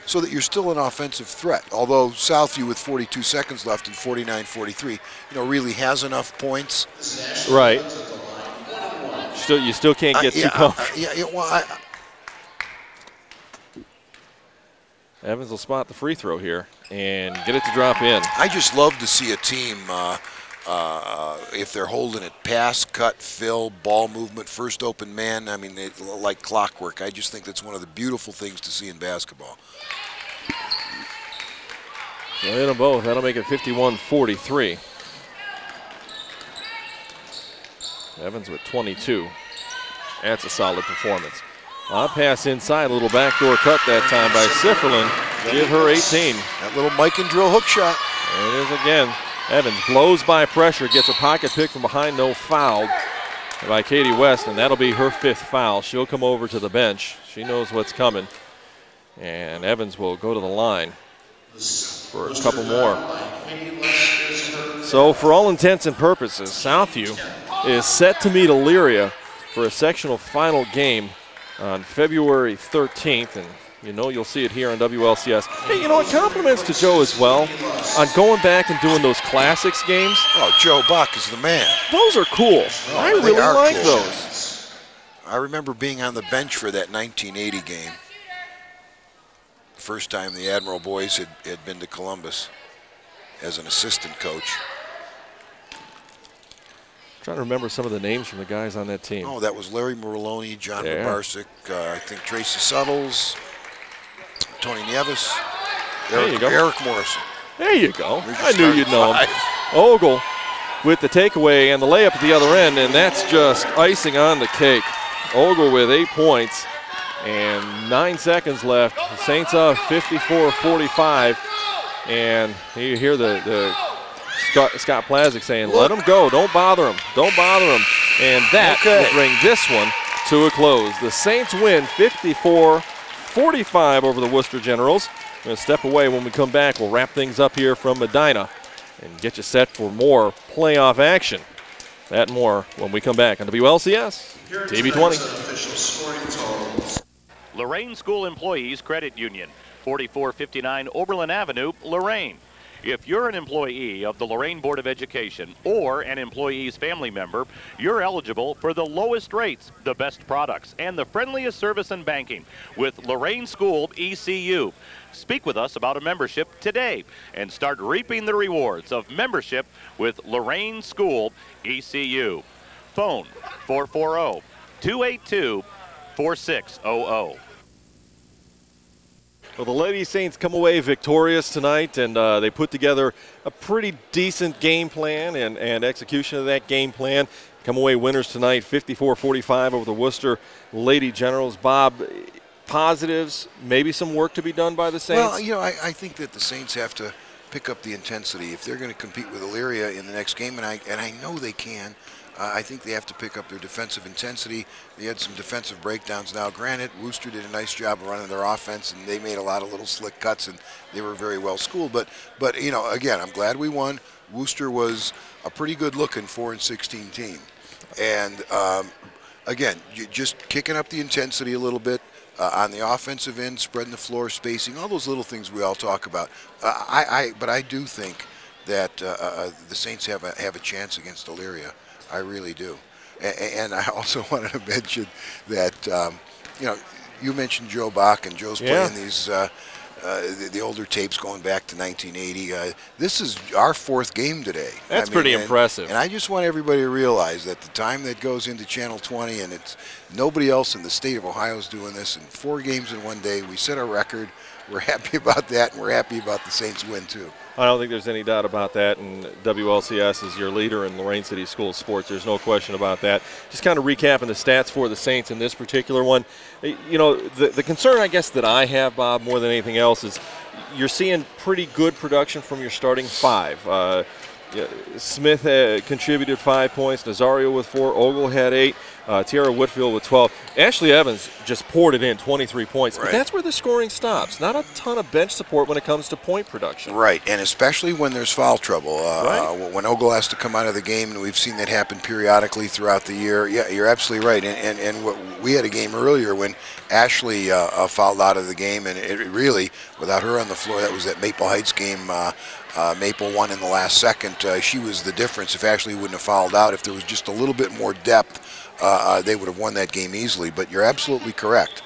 so that you're still an offensive threat. Although Southview with 42 seconds left and 49-43, really has enough points.
Right. You still can't get too comfortable. Evans will spot the free throw here and get it to drop in.
I just love to see a team, if they're holding it, pass, cut, fill, ball movement, first open man. I mean, like clockwork. I just think that's one of the beautiful things to see in basketball.
So hit them both. That'll make it 51-43. Evans with 22. That's a solid performance. Pass inside, a little backdoor cut that time by Sifferlin. Give her 18.
That little Mike and drill hook shot.
There it is again. Evans blows by pressure, gets a pocket pick from behind, no foul by Katie West, and that'll be her 5th foul. She'll come over to the bench. She knows what's coming. And Evans will go to the line for a couple more. So for all intents and purposes, Southview is set to meet Elyria for a sectional final game on February 13th, and you'll see it here on WLCS. Hey, you know what? Compliments to Joe as well on going back and doing those classics games.
Oh, Joe Buck is the man.
Those are cool. I really like those.
I remember being on the bench for that 1980 game. First time the Admiral boys had been to Columbus as an assistant coach.
Trying to remember some of the names from the guys on that team.
Oh, that was Larry Merloni, John Babarczyk, I think Tracy Suttles, Tony Nieves, Eric Morrison.
There you go. I knew you'd know him. Ogle with the takeaway and the layup at the other end, and that's just icing on the cake. Ogle with 8 points and 9 seconds left. The Saints up 54-45, and you hear the Scott Plazik saying, let him go, don't bother him, don't bother him. And that will bring this one to a close. The Saints win 54-45 over the Wooster Generals. We're going to step away. When we come back, we'll wrap things up here from Medina and get you set for more playoff action. That and more when we come back on WLCS TV 20.
Lorain School Employees Credit Union, 4459 Oberlin Avenue, Lorain. If you're an employee of the Lorain Board of Education or an employee's family member, you're eligible for the lowest rates, the best products, and the friendliest service in banking with Lorain School ECU. Speak with us about a membership today and start reaping the rewards of membership with Lorain School ECU. Phone 440-282-4600.
Well, the Lady Saints come away victorious tonight, and they put together a pretty decent game plan and execution of that game plan. Come away winners tonight, 54-45 over the Worcester Lady Generals. Bob, positives, maybe some work to be done by the Saints?
Well, I think that the Saints have to pick up the intensity if they're going to compete with Elyria in the next game, and I know they can. I think they have to pick up their defensive intensity. They had some defensive breakdowns. Now, granted, Wooster did a nice job of running their offense, and they made a lot of little slick cuts, and they were very well schooled. But you know, again, I'm glad we won. Wooster was a pretty good-looking 4-16 team, and again, just kicking up the intensity a little bit. On the offensive end, spreading the floor, spacing, all those little things we all talk about. But I do think that the Saints have a chance against Elyria. I really do. And I also wanted to mention that, you know, you mentioned Joe Bach, and Joe's playing these the older tapes going back to 1980. This is our 4th game today.
That's pretty impressive.
And I just want everybody to realize that the time that goes into Channel 20, and it's nobody else in the state of Ohio is doing this, in 4 games in one day. We set a record. We're happy about that, and we're happy about the Saints win, too.
I don't think there's any doubt about that, and WLCS is your leader in Lorain City School sports. There's no question about that. Just kind of recapping the stats for the Saints in this particular one. You know, the concern, I guess, that I have, Bob, more than anything else is you're seeing pretty good production from your starting 5. Smith contributed 5 points, Nazario with 4, Ogle had 8, Tiara Whitfield with 12. Ashley Evans just poured it in, 23 points. Right. But that's where the scoring stops. Not a ton of bench support when it comes to point production.
Right, and especially when there's foul trouble. When Ogle has to come out of the game, and we've seen that happen periodically throughout the year. Yeah, you're absolutely right. And what, we had a game earlier when Ashley fouled out of the game, and it really, without her on the floor, that was that Maple Heights game. Maple won in the last second. She was the difference. If Ashley wouldn't have fouled out, if there was just a little bit more depth, they would have won that game easily. But you're absolutely correct.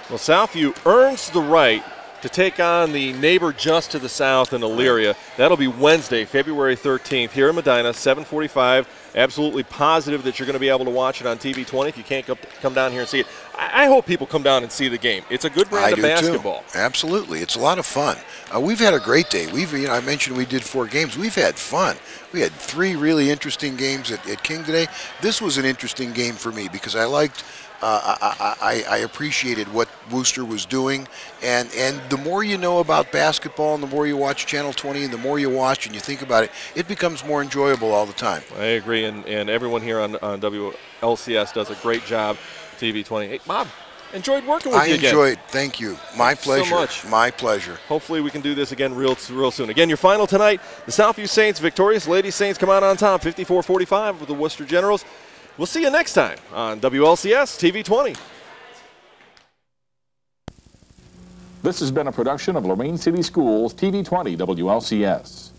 Well, Southview earns the right to take on the neighbor just to the south in Elyria. That'll be Wednesday, February 13th, here in Medina, 7:45. Absolutely positive that you're going to be able to watch it on TV 20 if you can't come down here and see it. I hope people come down and see the game. It's a good brand of basketball.
Too. Absolutely. It's a lot of fun. We've had a great day. I mentioned we did 4 games. We've had fun. We had 3 really interesting games at King today. This was an interesting game for me because I liked I appreciated what Wooster was doing, and the more you know about basketball and the more you watch Channel 20 and the more you watch and you think about it, it becomes more enjoyable all the time.
I agree, and everyone here on WLCS does a great job. TV 20. Hey, Bob, enjoyed working with you again.
I enjoyed. Thank you. My pleasure.
So much.
My pleasure.
Hopefully we can do this again real soon. Again, your final tonight, the Southview Saints victorious. Lady Saints come out on top, 54-45 with the Wooster Generals. We'll see you next time on WLCS TV 20.
This has been a production of Lorain City Schools TV 20 WLCS.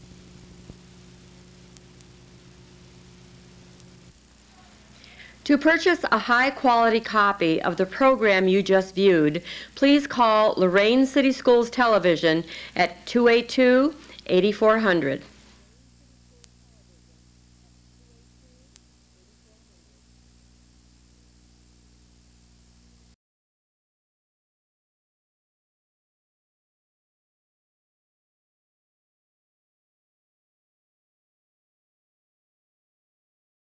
To purchase a high-quality copy of the program you just viewed, please call Lorain City Schools Television at 282-8400.